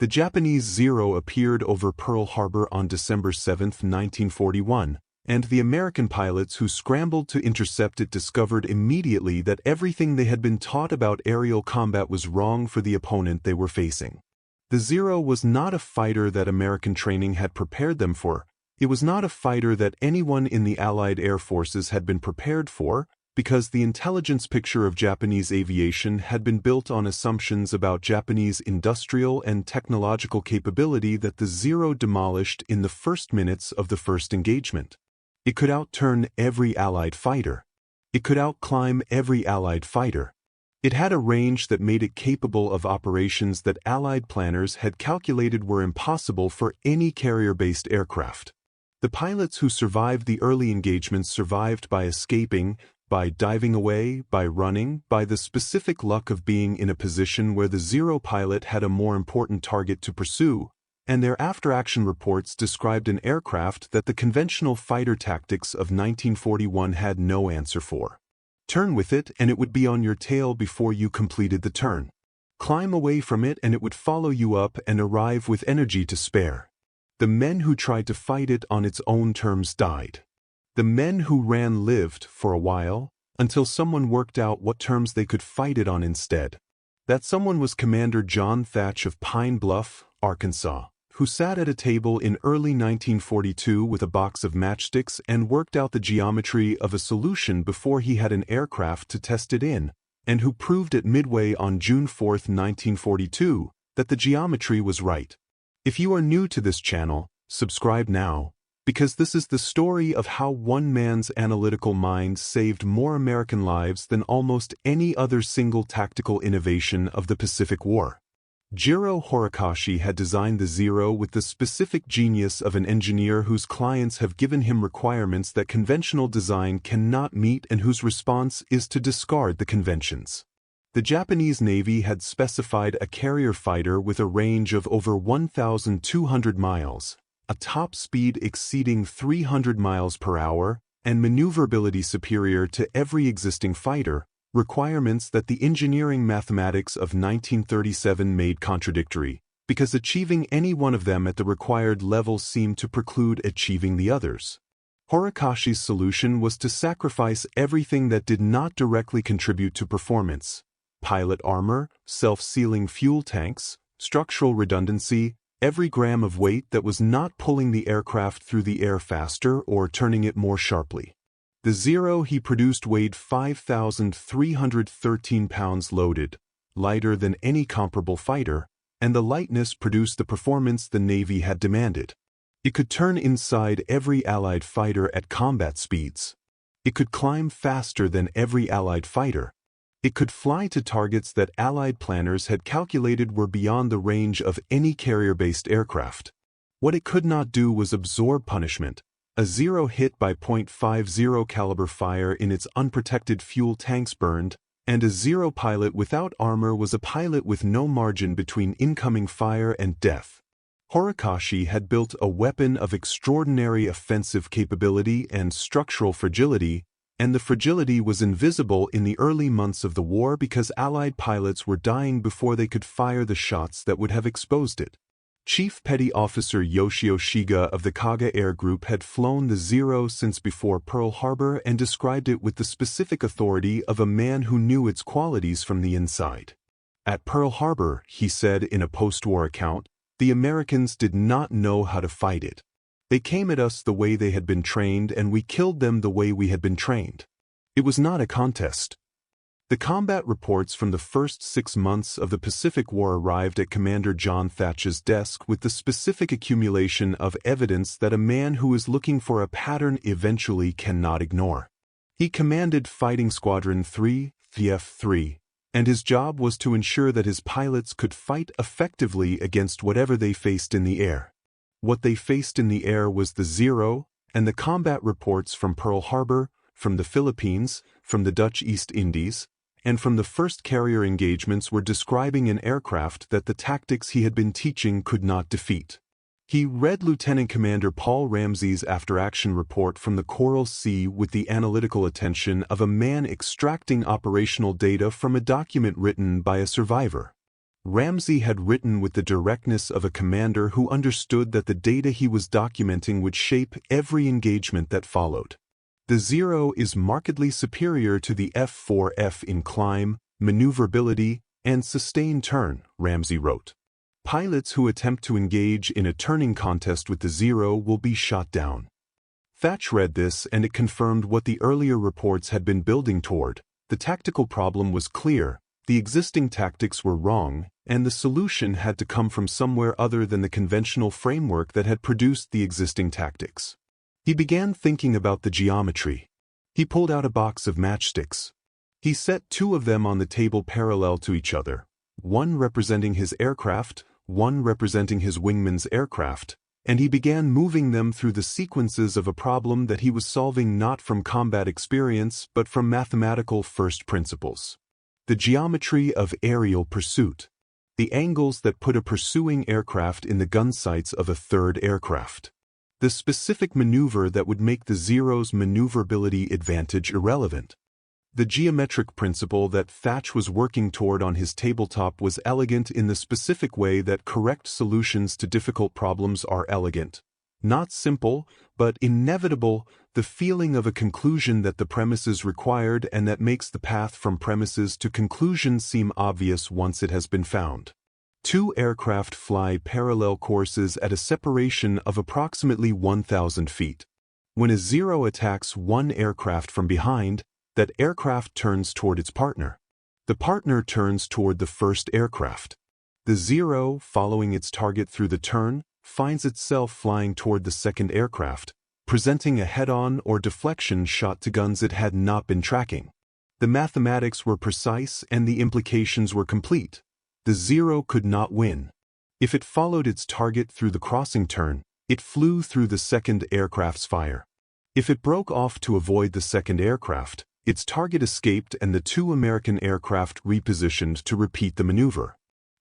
The Japanese Zero appeared over Pearl Harbor on December 7, 1941, and the American pilots who scrambled to intercept it discovered immediately that everything they had been taught about aerial combat was wrong for the opponent they were facing. The Zero was not a fighter that American training had prepared them for. It was not a fighter that anyone in the Allied Air Forces had been prepared for, because the intelligence picture of Japanese aviation had been built on assumptions about Japanese industrial and technological capability that the Zero demolished in the first minutes of the first engagement. It could outturn every Allied fighter. It could outclimb every Allied fighter. It had a range that made it capable of operations that Allied planners had calculated were impossible for any carrier-based aircraft. The pilots who survived the early engagements survived by escaping, by diving away, by running, by the specific luck of being in a position where the Zero pilot had a more important target to pursue, and their after-action reports described an aircraft that the conventional fighter tactics of 1941 had no answer for. Turn with it and it would be on your tail before you completed the turn. Climb away from it and it would follow you up and arrive with energy to spare. The men who tried to fight it on its own terms died. The men who ran lived for a while, until someone worked out what terms they could fight it on instead. That someone was Commander John Thach of Pine Bluff, Arkansas, who sat at a table in early 1942 with a box of matchsticks and worked out the geometry of a solution before he had an aircraft to test it in, and who proved at Midway on June 4, 1942, that the geometry was right. If you are new to this channel, subscribe now, because this is the story of how one man's analytical mind saved more American lives than almost any other single tactical innovation of the Pacific War. Jiro Horikoshi had designed the Zero with the specific genius of an engineer whose clients have given him requirements that conventional design cannot meet and whose response is to discard the conventions. The Japanese Navy had specified a carrier fighter with a range of over 1,200 miles, a top speed exceeding 300 miles per hour, and maneuverability superior to every existing fighter, requirements that the engineering mathematics of 1937 made contradictory, because achieving any one of them at the required level seemed to preclude achieving the others. Horikoshi's solution was to sacrifice everything that did not directly contribute to performance: pilot armor, self-sealing fuel tanks, structural redundancy, every gram of weight that was not pulling the aircraft through the air faster or turning it more sharply. The Zero he produced weighed 5,313 pounds loaded, lighter than any comparable fighter, and the lightness produced the performance the Navy had demanded. It could turn inside every Allied fighter at combat speeds. It could climb faster than every Allied fighter. It could fly to targets that Allied planners had calculated were beyond the range of any carrier-based aircraft. What it could not do was absorb punishment. A Zero hit by .50 caliber fire in its unprotected fuel tanks burned, and a Zero pilot without armor was a pilot with no margin between incoming fire and death. Horikoshi had built a weapon of extraordinary offensive capability and structural fragility, and the fragility was invisible in the early months of the war because Allied pilots were dying before they could fire the shots that would have exposed it. Chief Petty Officer Yoshio Shiga of the Kaga Air Group had flown the Zero since before Pearl Harbor and described it with the specific authority of a man who knew its qualities from the inside. At Pearl Harbor, he said in a post-war account, the Americans did not know how to fight it. They came at us the way they had been trained and we killed them the way we had been trained. It was not a contest. The combat reports from the first 6 months of the Pacific War arrived at Commander John Thach's desk with the specific accumulation of evidence that a man who is looking for a pattern eventually cannot ignore. He commanded Fighting Squadron 3, TF-3, and his job was to ensure that his pilots could fight effectively against whatever they faced in the air. What they faced in the air was the Zero, and the combat reports from Pearl Harbor, from the Philippines, from the Dutch East Indies, and from the first carrier engagements were describing an aircraft that the tactics he had been teaching could not defeat. He read Lieutenant Commander Paul Ramsey's after-action report from the Coral Sea with the analytical attention of a man extracting operational data from a document written by a survivor. Ramsey had written with the directness of a commander who understood that the data he was documenting would shape every engagement that followed. The Zero is markedly superior to the F4F in climb, maneuverability, and sustained turn, Ramsey wrote. Pilots who attempt to engage in a turning contest with the Zero will be shot down. Thach read this, and it confirmed what the earlier reports had been building toward. The tactical problem was clear, the existing tactics were wrong, and the solution had to come from somewhere other than the conventional framework that had produced the existing tactics. He began thinking about the geometry. He pulled out a box of matchsticks. He set 2 of them on the table parallel to each other, one representing his aircraft, one representing his wingman's aircraft, and he began moving them through the sequences of a problem that he was solving not from combat experience but from mathematical first principles. The geometry of aerial pursuit. The angles that put a pursuing aircraft in the gun sights of a third aircraft. The specific maneuver that would make the Zero's maneuverability advantage irrelevant. The geometric principle that Thach was working toward on his tabletop was elegant in the specific way that correct solutions to difficult problems are elegant. Not simple, but inevitable, the feeling of a conclusion that the premises required and that makes the path from premises to conclusion seem obvious once it has been found. 2 aircraft fly parallel courses at a separation of approximately 1,000 feet. When a Zero attacks one aircraft from behind, that aircraft turns toward its partner. The partner turns toward the first aircraft. The Zero, following its target through the turn, finds itself flying toward the second aircraft, presenting a head-on or deflection shot to guns it had not been tracking. The mathematics were precise and the implications were complete. The Zero could not win. If it followed its target through the crossing turn, it flew through the second aircraft's fire. If it broke off to avoid the second aircraft, its target escaped and the 2 American aircraft repositioned to repeat the maneuver.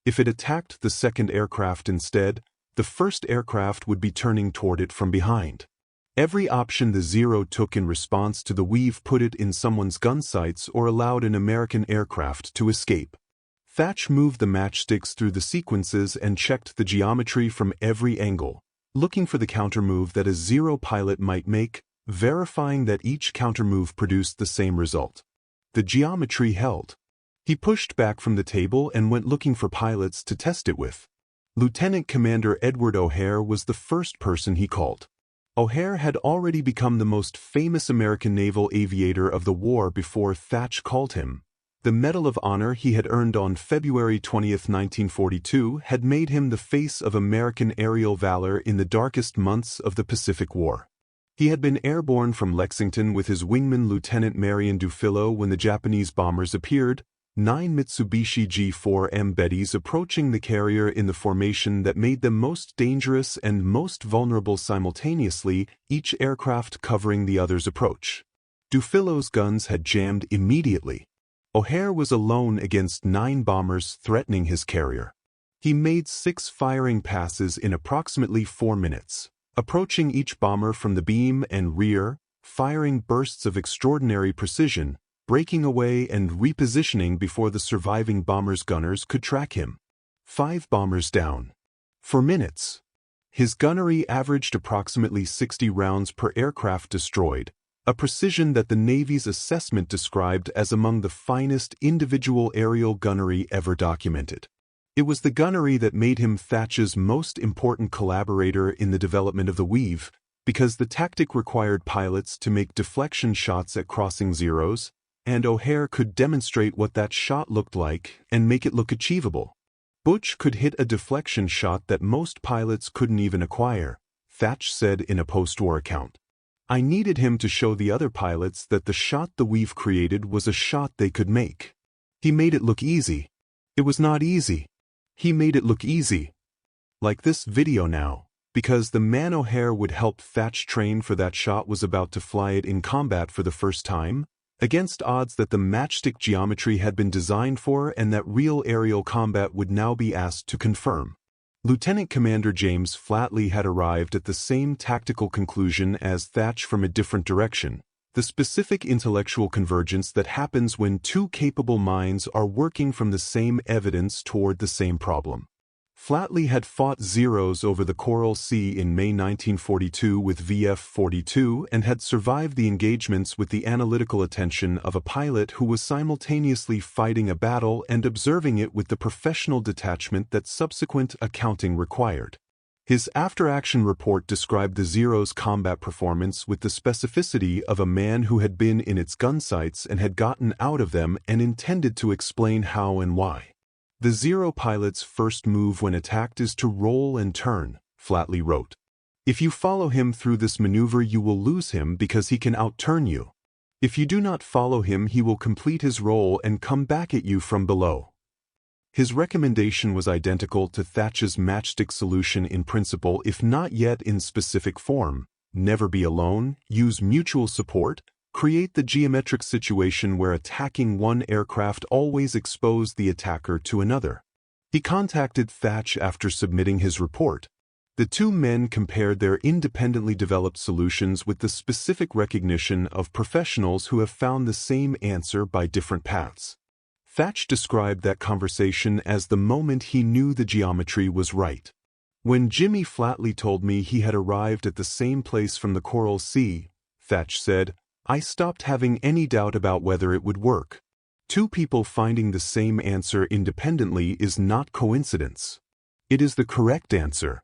If it attacked the second aircraft instead, the first aircraft would be turning toward it from behind. Every option the Zero took in response to the Weave put it in someone's gun sights or allowed an American aircraft to escape. Thach moved the matchsticks through the sequences and checked the geometry from every angle, looking for the countermove that a Zero pilot might make, verifying that each countermove produced the same result. The geometry held. He pushed back from the table and went looking for pilots to test it with. Lieutenant Commander Edward O'Hare was the first person he called. O'Hare had already become the most famous American naval aviator of the war before Thach called him. The Medal of Honor he had earned on February 20, 1942, had made him the face of American aerial valor in the darkest months of the Pacific War. He had been airborne from Lexington with his wingman Lieutenant Marion Dufillo when the Japanese bombers appeared, 9 Mitsubishi G4M Bettys approaching the carrier in the formation that made them most dangerous and most vulnerable simultaneously, each aircraft covering the other's approach. Dufillo's guns had jammed immediately. O'Hare was alone against 9 bombers threatening his carrier. He made 6 firing passes in approximately 4 minutes, approaching each bomber from the beam and rear, firing bursts of extraordinary precision, breaking away and repositioning before the surviving bomber's gunners could track him. 5 bombers down. For minutes. His gunnery averaged approximately 60 rounds per aircraft destroyed, a precision that the Navy's assessment described as among the finest individual aerial gunnery ever documented. It was the gunnery that made him Thach's most important collaborator in the development of the Weave, because the tactic required pilots to make deflection shots at crossing zeros, and O'Hare could demonstrate what that shot looked like and make it look achievable. Butch could hit a deflection shot that most pilots couldn't even acquire, Thach said in a post-war account. I needed him to show the other pilots that the shot the Weave created was a shot they could make. He made it look easy. It was not easy. He made it look easy. Like this video now, because the man O'Hare would help Thach train for that shot was about to fly it in combat for the first time, against odds that the matchstick geometry had been designed for and that real aerial combat would now be asked to confirm. Lieutenant Commander James Flatley had arrived at the same tactical conclusion as Thach from a different direction, the specific intellectual convergence that happens when two capable minds are working from the same evidence toward the same problem. Flatley had fought Zeros over the Coral Sea in May 1942 with VF-42 and had survived the engagements with the analytical attention of a pilot who was simultaneously fighting a battle and observing it with the professional detachment that subsequent accounting required. His after-action report described the Zero's combat performance with the specificity of a man who had been in its gun sights and had gotten out of them and intended to explain how and why. The Zero pilot's first move when attacked is to roll and turn, Flatley wrote. If you follow him through this maneuver, you will lose him because he can outturn you. If you do not follow him, he will complete his roll and come back at you from below. His recommendation was identical to Thach's matchstick solution in principle, if not yet in specific form. Never be alone, use mutual support, create the geometric situation where attacking one aircraft always exposed the attacker to another. He contacted Thach after submitting his report. The two men compared their independently developed solutions with the specific recognition of professionals who have found the same answer by different paths. Thach described that conversation as the moment he knew the geometry was right. When Jimmy Flatley told me he had arrived at the same place from the Coral Sea, Thach said, I stopped having any doubt about whether it would work. Two people finding the same answer independently is not coincidence. It is the correct answer.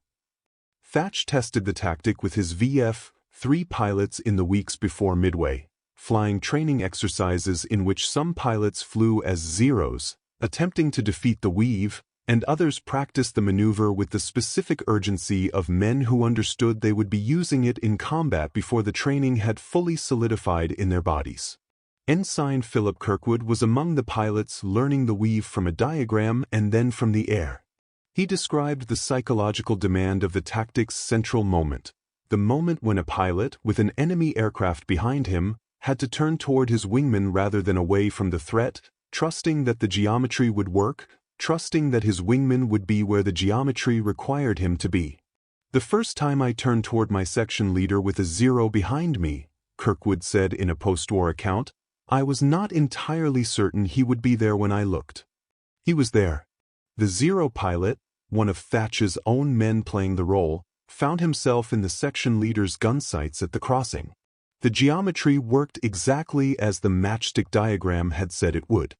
Thach tested the tactic with his VF-3 pilots in the weeks before Midway, flying training exercises in which some pilots flew as Zeros, attempting to defeat the Weave, and others practiced the maneuver with the specific urgency of men who understood they would be using it in combat before the training had fully solidified in their bodies. Ensign Philip Kirkwood was among the pilots learning the Weave from a diagram and then from the air. He described the psychological demand of the tactic's central moment, the moment when a pilot, with an enemy aircraft behind him, had to turn toward his wingman rather than away from the threat, trusting that the geometry would work, trusting that his wingman would be where the geometry required him to be. The first time I turned toward my section leader with a Zero behind me, Kirkwood said in a post-war account, I was not entirely certain he would be there when I looked. He was there. The Zero pilot, one of Thach's own men playing the role, found himself in the section leader's gun sights at the crossing. The geometry worked exactly as the matchstick diagram had said it would.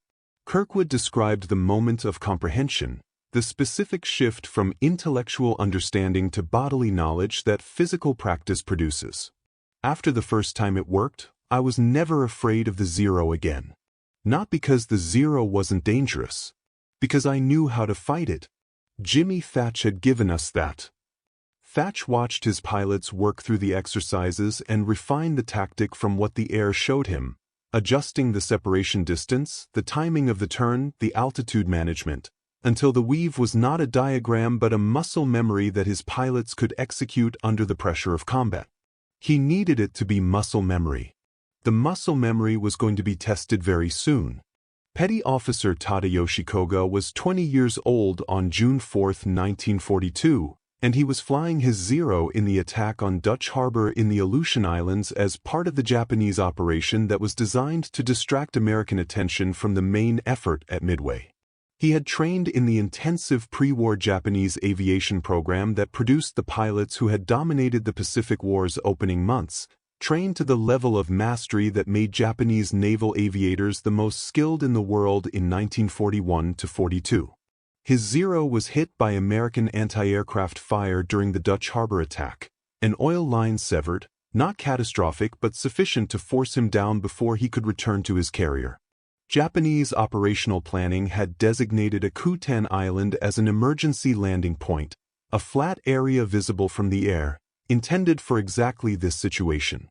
Kirkwood described the moment of comprehension, the specific shift from intellectual understanding to bodily knowledge that physical practice produces. After the first time it worked, I was never afraid of the Zero again. Not because the Zero wasn't dangerous, because I knew how to fight it. Jimmy Thach had given us that. Thach watched his pilots work through the exercises and refine the tactic from what the air showed him, adjusting the separation distance, the timing of the turn, the altitude management, until the Weave was not a diagram but a muscle memory that his pilots could execute under the pressure of combat. He needed it to be muscle memory. The muscle memory was going to be tested very soon. Petty Officer Tadayoshi Koga was 20 years old on June 4, 1942, and he was flying his Zero in the attack on Dutch Harbor in the Aleutian Islands as part of the Japanese operation that was designed to distract American attention from the main effort at Midway. He had trained in the intensive pre-war Japanese aviation program that produced the pilots who had dominated the Pacific War's opening months, trained to the level of mastery that made Japanese naval aviators the most skilled in the world in 1941–42. His Zero was hit by American anti-aircraft fire during the Dutch Harbor attack. An oil line severed, not catastrophic but sufficient to force him down before he could return to his carrier. Japanese operational planning had designated Akutan Island as an emergency landing point, a flat area visible from the air, intended for exactly this situation.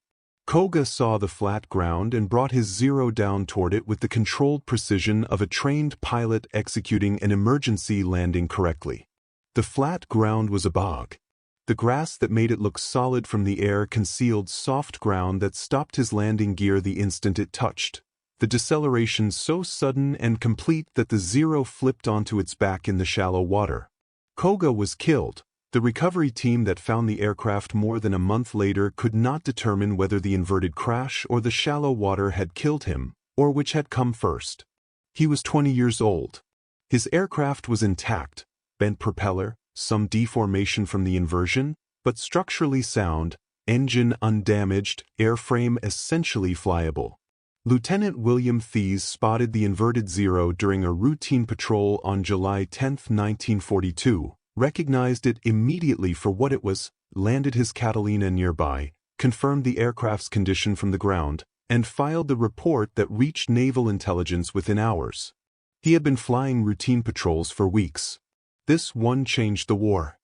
Koga saw the flat ground and brought his Zero down toward it with the controlled precision of a trained pilot executing an emergency landing correctly. The flat ground was a bog. The grass that made it look solid from the air concealed soft ground that stopped his landing gear the instant it touched, the deceleration so sudden and complete that the Zero flipped onto its back in the shallow water. Koga was killed. The recovery team that found the aircraft more than a month later could not determine whether the inverted crash or the shallow water had killed him, or which had come first. He was 20 years old. His aircraft was intact, bent propeller, some deformation from the inversion, but structurally sound, engine undamaged, airframe essentially flyable. Lieutenant William Thies spotted the inverted Zero during a routine patrol on July 10, 1942, recognized it immediately for what it was, landed his Catalina nearby, confirmed the aircraft's condition from the ground, and filed the report that reached naval intelligence within hours. He had been flying routine patrols for weeks. This one changed the war.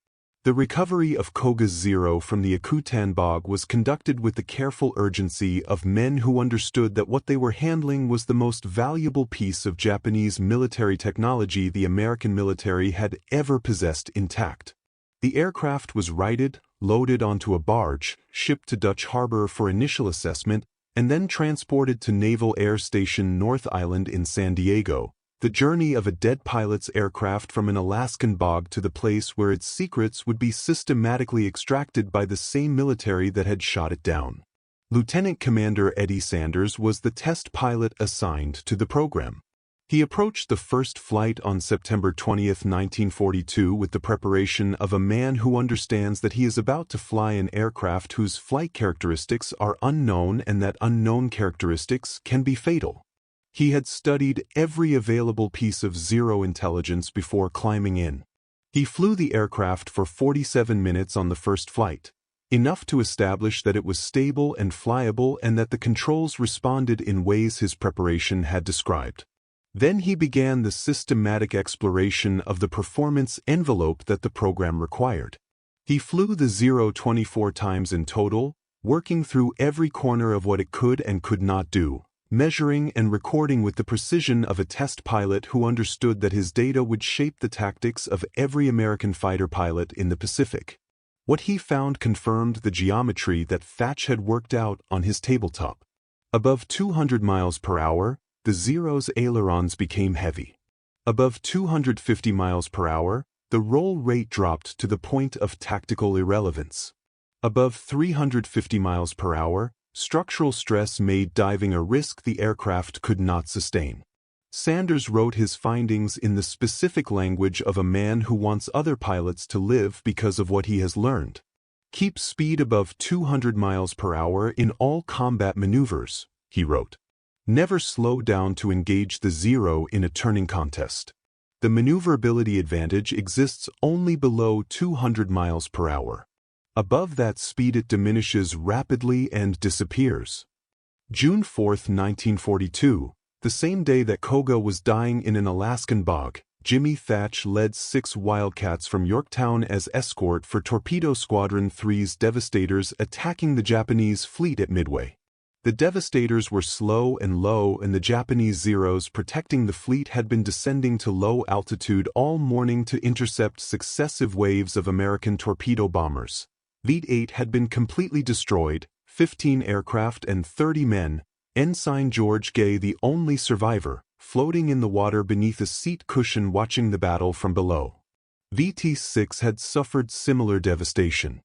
The recovery of Koga's Zero from the Akutan bog was conducted with the careful urgency of men who understood that what they were handling was the most valuable piece of Japanese military technology the American military had ever possessed intact. The aircraft was righted, loaded onto a barge, shipped to Dutch Harbor for initial assessment, and then transported to Naval Air Station North Island in San Diego. The journey of a dead pilot's aircraft from an Alaskan bog to the place where its secrets would be systematically extracted by the same military that had shot it down. Lieutenant Commander Eddie Sanders was the test pilot assigned to the program. He approached the first flight on September 20, 1942 with the preparation of a man who understands that he is about to fly an aircraft whose flight characteristics are unknown and that unknown characteristics can be fatal. He had studied every available piece of Zero intelligence before climbing in. He flew the aircraft for 47 minutes on the first flight, enough to establish that it was stable and flyable and that the controls responded in ways his preparation had described. Then he began the systematic exploration of the performance envelope that the program required. He flew the Zero 24 times in total, working through every corner of what it could and could not do, measuring and recording with the precision of a test pilot who understood that his data would shape the tactics of every American fighter pilot in the Pacific. What he found confirmed the geometry that Thach had worked out on his tabletop. Above 200 miles per hour, the Zero's ailerons became heavy. Above 250 miles per hour, the roll rate dropped to the point of tactical irrelevance. Above 350 miles per hour, structural stress made diving a risk the aircraft could not sustain. Sanders wrote his findings in the specific language of a man who wants other pilots to live because of what he has learned. Keep speed above 200 miles per hour in all combat maneuvers, he wrote. Never slow down to engage the Zero in a turning contest. The maneuverability advantage exists only below 200 miles per hour. Above that speed it diminishes rapidly and disappears. June 4, 1942, the same day that Koga was dying in an Alaskan bog, Jimmy Thach led 6 Wildcats from Yorktown as escort for Torpedo Squadron 3's Devastators attacking the Japanese fleet at Midway. The Devastators were slow and low and the Japanese Zeros protecting the fleet had been descending to low altitude all morning to intercept successive waves of American torpedo bombers. Fleet 8 had been completely destroyed, 15 aircraft and 30 men, Ensign George Gay the only survivor, floating in the water beneath a seat cushion watching the battle from below. VT-6 had suffered similar devastation.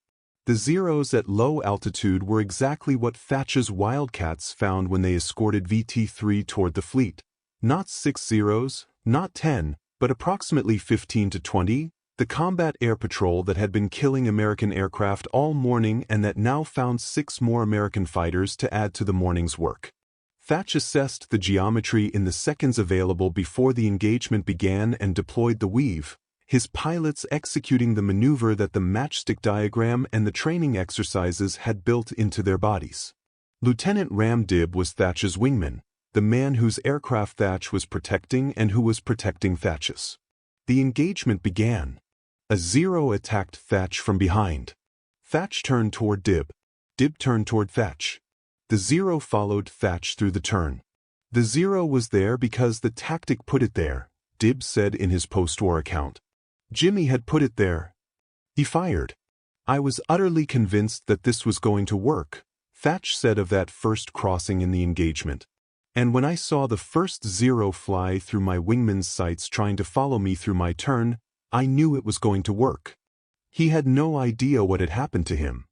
The Zeros at low altitude were exactly what Thach's Wildcats found when they escorted VT-3 toward the fleet. Not 6 Zeros, not 10, but approximately 15 to 20, the combat air patrol that had been killing American aircraft all morning and that now found 6 more American fighters to add to the morning's work. Thach assessed the geometry in the seconds available before the engagement began and deployed the Weave, his pilots executing the maneuver that the matchstick diagram and the training exercises had built into their bodies. Lieutenant Ram Dib was Thach's wingman, the man whose aircraft Thach was protecting and who was protecting Thach's. The engagement began. A Zero attacked Thach from behind. Thach turned toward Dib. Dib turned toward Thach. The Zero followed Thach through the turn. The Zero was there because the tactic put it there, Dib said in his post-war account. Jimmy had put it there. He fired. I was utterly convinced that this was going to work, Thach said of that first crossing in the engagement. And when I saw the first Zero fly through my wingman's sights trying to follow me through my turn, I knew it was going to work. He had no idea what had happened to him.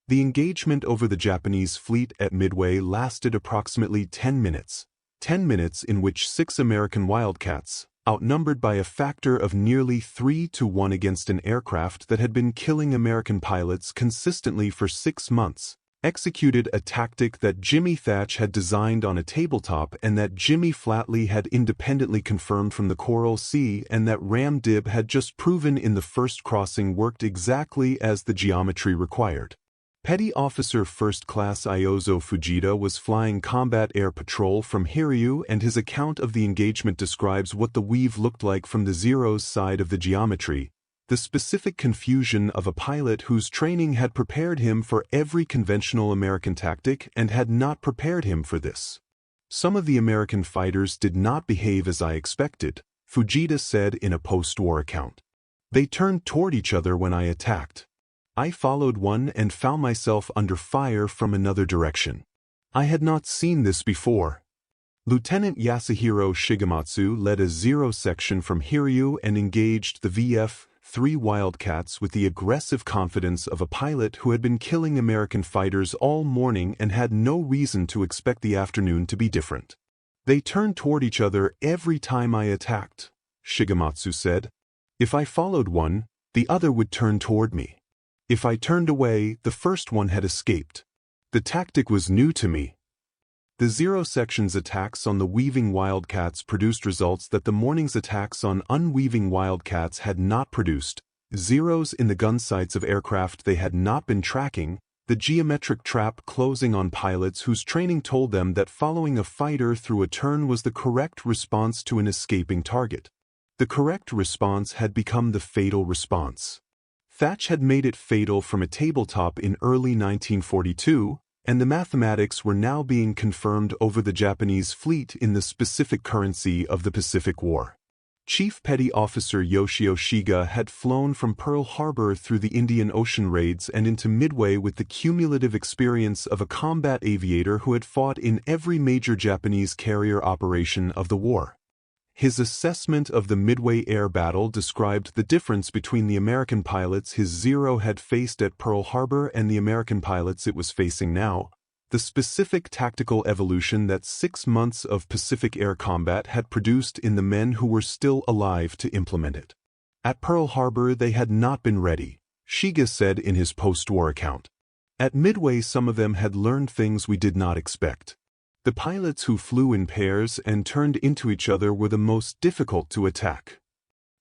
The engagement over the Japanese fleet at Midway lasted approximately 10 minutes. 10 minutes in which 6 American Wildcats, outnumbered by a factor of nearly 3-1 against an aircraft that had been killing American pilots consistently for 6 months, executed a tactic that Jimmy Thach had designed on a tabletop and that Jimmy Flatley had independently confirmed from the Coral Sea, and that Ram Dib had just proven in the first crossing worked exactly as the geometry required. Petty Officer First Class Iozo Fujita was flying combat air patrol from Hiryu, and his account of the engagement describes what the weave looked like from the Zero's side of the geometry, the specific confusion of a pilot whose training had prepared him for every conventional American tactic and had not prepared him for this. Some of the American fighters did not behave as I expected, Fujita said in a post-war account. They turned toward each other when I attacked. I followed one and found myself under fire from another direction. I had not seen this before. Lieutenant Yasuhiro Shigematsu led a Zero section from Hiryu and engaged the VF-3 Wildcats with the aggressive confidence of a pilot who had been killing American fighters all morning and had no reason to expect the afternoon to be different. They turned toward each other every time I attacked, Shigematsu said. If I followed one, the other would turn toward me. If I turned away, the first one had escaped. The tactic was new to me. The Zero section's attacks on the weaving Wildcats produced results that the morning's attacks on unweaving Wildcats had not produced: Zeros in the gun sights of aircraft they had not been tracking, the geometric trap closing on pilots whose training told them that following a fighter through a turn was the correct response to an escaping target. The correct response had become the fatal response. Thach had made it fatal from a tabletop in early 1942, and the mathematics were now being confirmed over the Japanese fleet in the specific currency of the Pacific War. Chief Petty Officer Yoshio Shiga had flown from Pearl Harbor through the Indian Ocean raids and into Midway with the cumulative experience of a combat aviator who had fought in every major Japanese carrier operation of the war. His assessment of the Midway air battle described the difference between the American pilots his Zero had faced at Pearl Harbor and the American pilots it was facing now, the specific tactical evolution that 6 months of Pacific air combat had produced in the men who were still alive to implement it. At Pearl Harbor they had not been ready, Shiga said in his post-war account. At Midway some of them had learned things we did not expect. The pilots who flew in pairs and turned into each other were the most difficult to attack.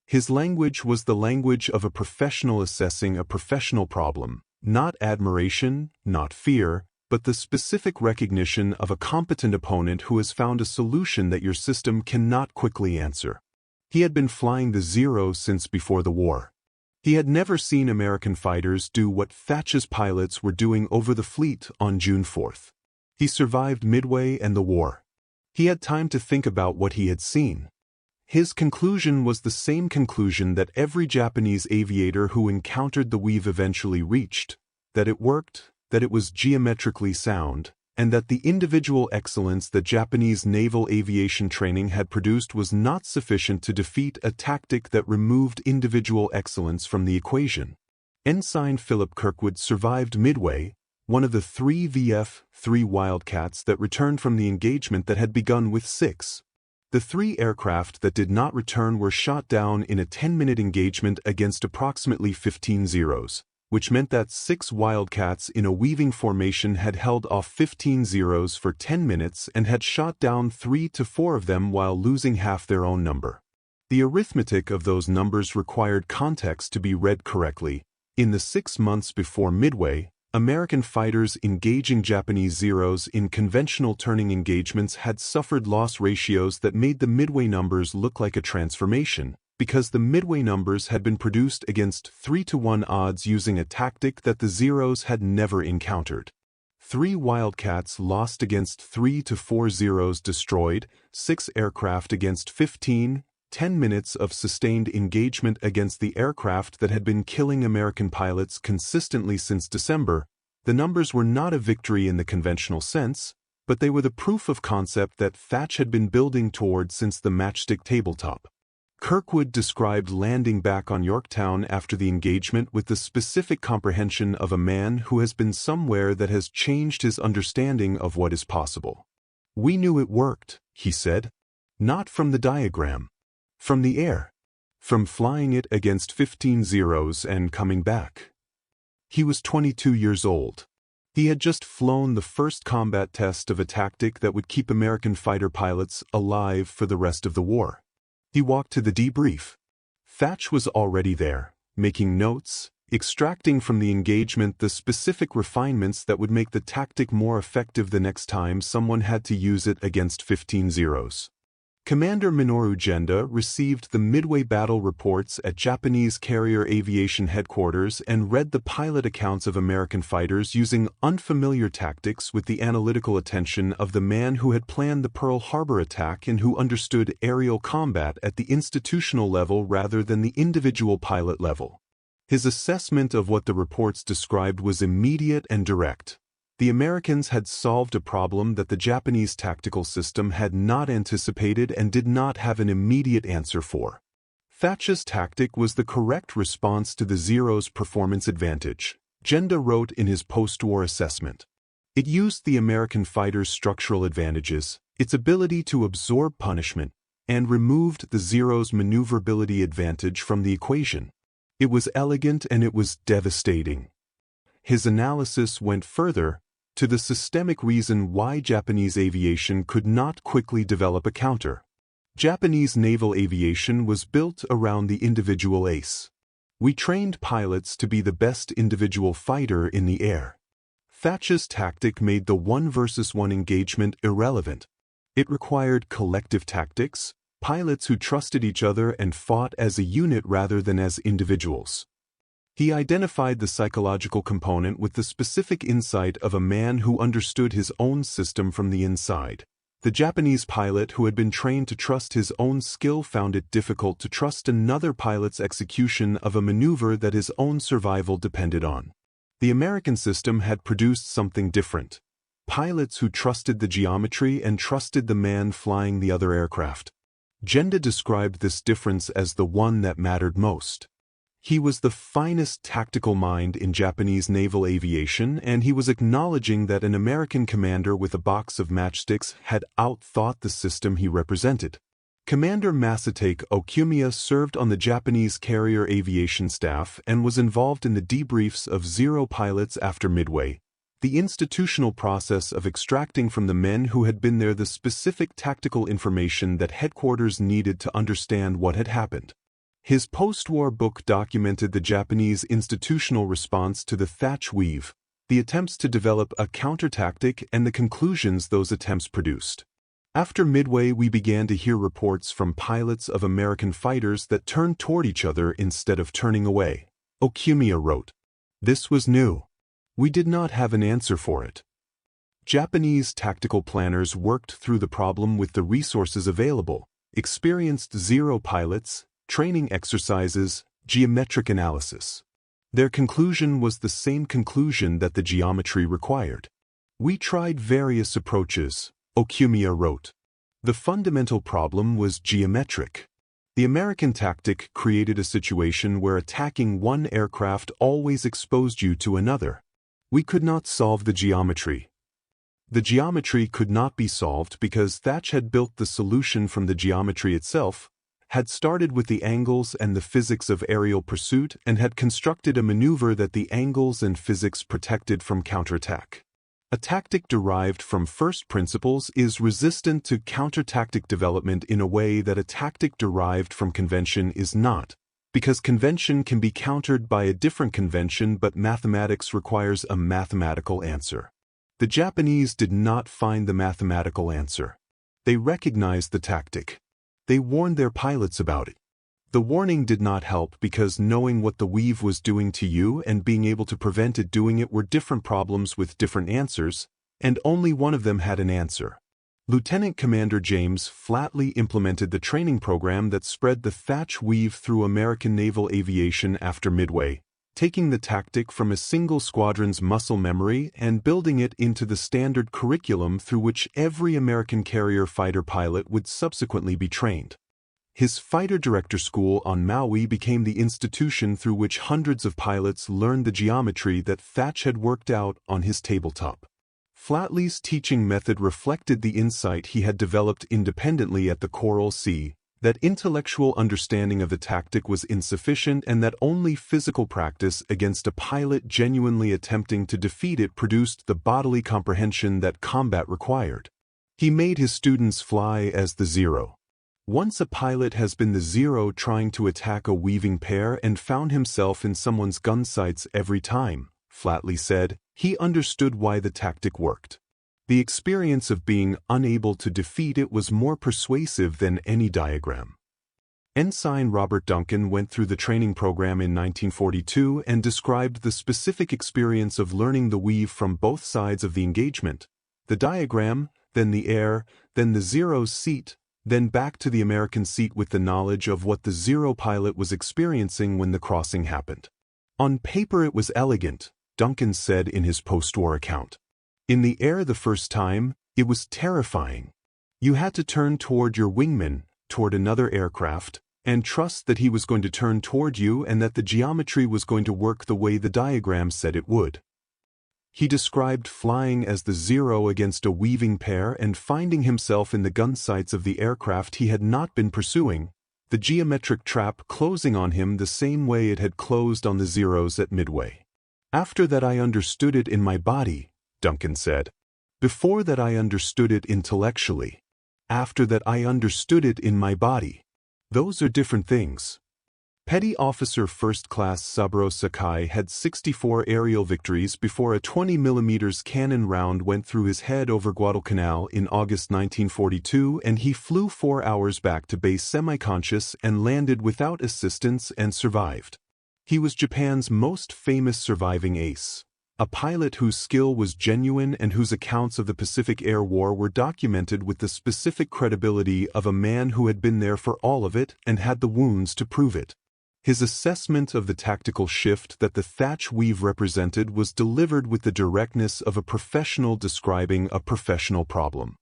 His language was the language of a professional assessing a professional problem, not admiration, not fear, but the specific recognition of a competent opponent who has found a solution that your system cannot quickly answer. He had been flying the Zero since before the war. He had never seen American fighters do what Thach's pilots were doing over the fleet on June 4th. He survived Midway and the war. He had time to think about what he had seen. His conclusion was the same conclusion that every Japanese aviator who encountered the weave eventually reached: that it worked, that it was geometrically sound, and that the individual excellence that Japanese naval aviation training had produced was not sufficient to defeat a tactic that removed individual excellence from the equation. Ensign Philip Kirkwood survived Midway, one of the 3 VF-3 Wildcats that returned from the engagement that had begun with 6. The 3 aircraft that did not return were shot down in a 10-minute engagement against approximately 15 Zeros, which meant that 6 Wildcats in a weaving formation had held off 15 Zeros for 10 minutes and had shot down 3 to 4 of them while losing half their own number. The arithmetic of those numbers required context to be read correctly. In the 6 months before Midway, American fighters engaging Japanese Zeros in conventional turning engagements had suffered loss ratios that made the Midway numbers look like a transformation, because the Midway numbers had been produced against 3-1 odds using a tactic that the Zeros had never encountered. 3 Wildcats lost against 3 to 4 Zeros destroyed, 6 aircraft against 15, 10 minutes of sustained engagement against the aircraft that had been killing American pilots consistently since December. The numbers were not a victory in the conventional sense, but they were the proof of concept that Thach had been building toward since the matchstick tabletop. Kirkwood described landing back on Yorktown after the engagement with the specific comprehension of a man who has been somewhere that has changed his understanding of what is possible. "We knew it worked," he said. "Not from the diagram. From the air. From flying it against 15 Zeros and coming back." He was 22 years old. He had just flown the first combat test of a tactic that would keep American fighter pilots alive for the rest of the war. He walked to the debrief. Thach was already there, making notes, extracting from the engagement the specific refinements that would make the tactic more effective the next time someone had to use it against 15 Zeros. Commander Minoru Genda received the midway battle reports at Japanese Carrier Aviation Headquarters and read the pilot accounts of American fighters using unfamiliar tactics with the analytical attention of the man who had planned the Pearl Harbor attack and who understood aerial combat at the institutional level rather than the individual pilot level. His assessment of what the reports described was immediate and direct. The Americans had solved a problem that the Japanese tactical system had not anticipated and did not have an immediate answer for. Thach's tactic was the correct response to the Zero's performance advantage, Genda wrote in his post-war assessment. It used the American fighter's structural advantages, its ability to absorb punishment, and removed the Zero's maneuverability advantage from the equation. It was elegant and it was devastating. His analysis went further, to the systemic reason why Japanese aviation could not quickly develop a counter. Japanese naval aviation was built around the individual ace. We trained pilots to be the best individual fighter in the air. Thach's tactic made the one versus one engagement irrelevant. It required collective tactics, pilots who trusted each other and fought as a unit rather than as individuals. He identified the psychological component with the specific insight of a man who understood his own system from the inside. The Japanese pilot who had been trained to trust his own skill found it difficult to trust another pilot's execution of a maneuver that his own survival depended on. The American system had produced something different. Pilots who trusted the geometry and trusted the man flying the other aircraft. Genda described this difference as the one that mattered most. He was the finest tactical mind in Japanese naval aviation, and he was acknowledging that an American commander with a box of matchsticks had outthought the system he represented. Commander Masatake Okumiya served on the Japanese carrier aviation staff and was involved in the debriefs of Zero pilots after Midway, the institutional process of extracting from the men who had been there the specific tactical information that headquarters needed to understand what had happened. His post-war book documented the Japanese institutional response to the Thach Weave, the attempts to develop a counter-tactic and the conclusions those attempts produced. After Midway, we began to hear reports from pilots of American fighters that turned toward each other instead of turning away. Okumiya wrote, "This was new. We did not have an answer for it." Japanese tactical planners worked through the problem with the resources available, experienced Zero pilots, training exercises, geometric analysis. Their conclusion was the same conclusion that the geometry required. "We tried various approaches," Okumiya wrote. "The fundamental problem was geometric. The American tactic created a situation where attacking one aircraft always exposed you to another. We could not solve the geometry. The geometry could not be solved because Thach had built the solution from the geometry itself, had started with the angles and the physics of aerial pursuit, and had constructed a maneuver that the angles and physics protected from counterattack. A tactic derived from first principles is resistant to counter-tactic development in a way that a tactic derived from convention is not, because convention can be countered by a different convention, but mathematics requires a mathematical answer. The Japanese did not find the mathematical answer. They recognized the tactic. They warned their pilots about it. The warning did not help because knowing what the weave was doing to you and being able to prevent it doing it were different problems with different answers, and only one of them had an answer. Lieutenant Commander James flatly implemented the training program that spread the Thach Weave through American naval aviation after Midway, taking the tactic from a single squadron's muscle memory and building it into the standard curriculum through which every American carrier fighter pilot would subsequently be trained. His fighter director school on Maui became the institution through which hundreds of pilots learned the geometry that Thach had worked out on his tabletop. Flatley's teaching method reflected the insight he had developed independently at the Coral Sea, that intellectual understanding of the tactic was insufficient and that only physical practice against a pilot genuinely attempting to defeat it produced the bodily comprehension that combat required. He made his students fly as the Zero. Once a pilot has been the Zero trying to attack a weaving pair and found himself in someone's gun sights every time, Flatley said, he understood why the tactic worked. The experience of being unable to defeat it was more persuasive than any diagram. Ensign Robert Duncan went through the training program in 1942 and described the specific experience of learning the weave from both sides of the engagement, the diagram, then the air, then the Zero's seat, then back to the American seat with the knowledge of what the Zero pilot was experiencing when the crossing happened. On paper it was elegant, Duncan said in his post-war account. In the air the first time, it was terrifying. You had to turn toward your wingman, toward another aircraft, and trust that he was going to turn toward you and that the geometry was going to work the way the diagram said it would. He described flying as the Zero against a weaving pair and finding himself in the gun sights of the aircraft he had not been pursuing, the geometric trap closing on him the same way it had closed on the Zeros at Midway. After that I understood it in my body, Duncan said. Before that I understood it intellectually. After that I understood it in my body. Those are different things. Petty Officer First Class Saburo Sakai had 64 aerial victories before a 20mm cannon round went through his head over Guadalcanal in August 1942, and he flew 4 hours back to base semi-conscious and landed without assistance and survived. He was Japan's most famous surviving ace, a pilot whose skill was genuine and whose accounts of the Pacific Air War were documented with the specific credibility of a man who had been there for all of it and had the wounds to prove it. His assessment of the tactical shift that the Thach Weave represented was delivered with the directness of a professional describing a professional problem.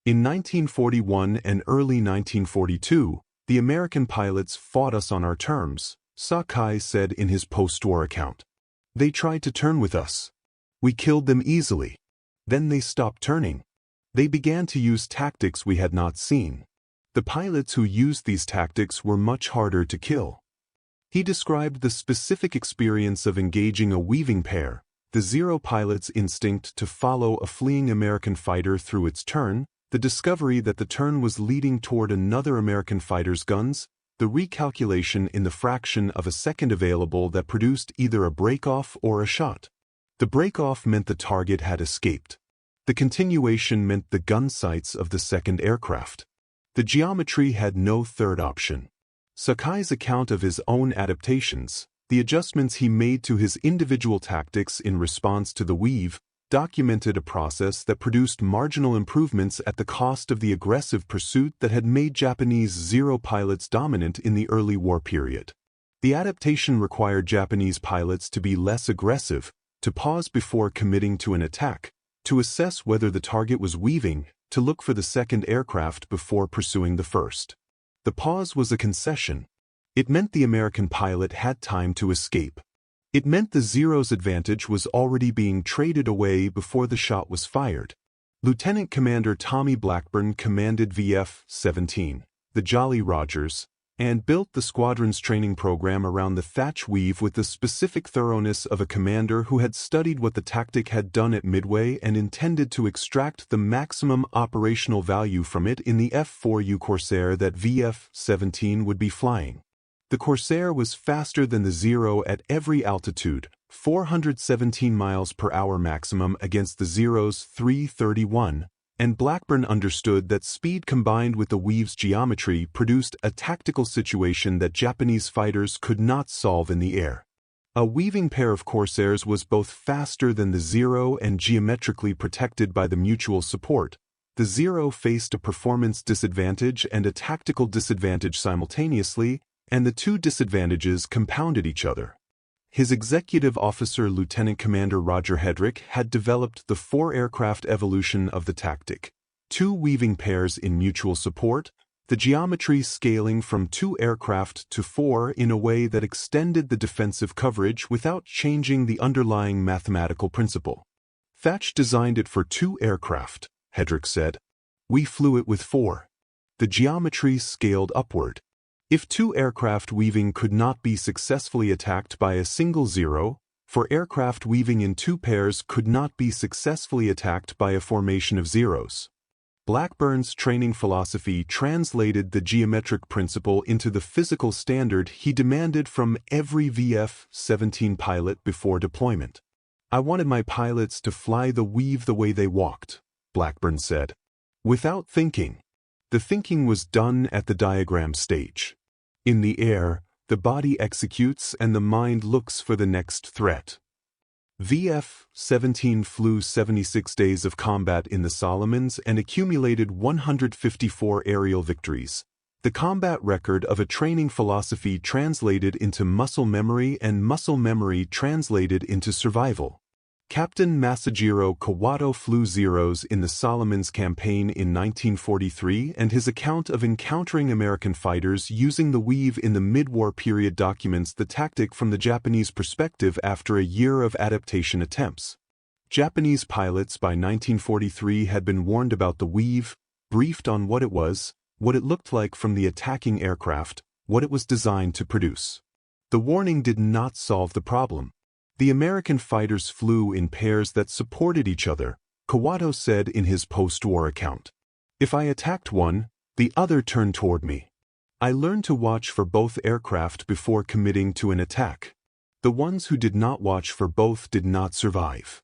In 1941 and early 1942, the American pilots fought us on our terms, Sakai said in his post-war account. They tried to turn with us. We killed them easily. Then they stopped turning. They began to use tactics we had not seen. The pilots who used these tactics were much harder to kill. He described the specific experience of engaging a weaving pair, the Zero pilot's instinct to follow a fleeing American fighter through its turn, the discovery that the turn was leading toward another American fighter's guns, the recalculation in the fraction of a second available that produced either a break-off or a shot. The break-off meant the target had escaped. The continuation meant the gun sights of the second aircraft. The geometry had no third option. Sakai's account of his own adaptations, the adjustments he made to his individual tactics in response to the weave, documented a process that produced marginal improvements at the cost of the aggressive pursuit that had made Japanese Zero pilots dominant in the early war period. The adaptation required Japanese pilots to be less aggressive, to pause before committing to an attack, to assess whether the target was weaving, to look for the second aircraft before pursuing the first. The pause was a concession. It meant the American pilot had time to escape. It meant the Zero's advantage was already being traded away before the shot was fired. Lieutenant Commander Tommy Blackburn commanded VF-17, the Jolly Rogers, and built the squadron's training program around the Thach Weave with the specific thoroughness of a commander who had studied what the tactic had done at Midway and intended to extract the maximum operational value from it in the F-4U Corsair that VF-17 would be flying. The Corsair was faster than the Zero at every altitude, 417 miles per hour maximum against the Zero's 331, and Blackburn understood that speed combined with the Weave's geometry produced a tactical situation that Japanese fighters could not solve in the air. A weaving pair of Corsairs was both faster than the Zero and geometrically protected by the mutual support. The Zero faced a performance disadvantage and a tactical disadvantage simultaneously, and the two disadvantages compounded each other. His executive officer Lieutenant Commander Roger Hedrick had developed the 4-aircraft evolution of the tactic: 2 weaving pairs in mutual support, the geometry scaling from 2 aircraft to 4 in a way that extended the defensive coverage without changing the underlying mathematical principle. Thach designed it for 2 aircraft, Hedrick said. We flew it with 4. The geometry scaled upward. If 2 aircraft weaving could not be successfully attacked by a single zero, 4 aircraft weaving in 2 pairs could not be successfully attacked by a formation of zeros. Blackburn's training philosophy translated the geometric principle into the physical standard he demanded from every VF-17 pilot before deployment. I wanted my pilots to fly the weave the way they walked, Blackburn said. Without thinking. The thinking was done at the diagram stage. In the air, the body executes and the mind looks for the next threat. VF-17 flew 76 days of combat in the Solomons and accumulated 154 aerial victories. The combat record of a training philosophy translated into muscle memory and muscle memory translated into survival. Captain Masahiro Kawato flew Zeros in the Solomons campaign in 1943, and his account of encountering American fighters using the weave in the mid-war period documents the tactic from the Japanese perspective after a year of adaptation attempts. Japanese pilots by 1943 had been warned about the weave, briefed on what it was, what it looked like from the attacking aircraft, what it was designed to produce. The warning did not solve the problem. The American fighters flew in pairs that supported each other, Kawato said in his post-war account. If I attacked one, the other turned toward me. I learned to watch for both aircraft before committing to an attack. The ones who did not watch for both did not survive.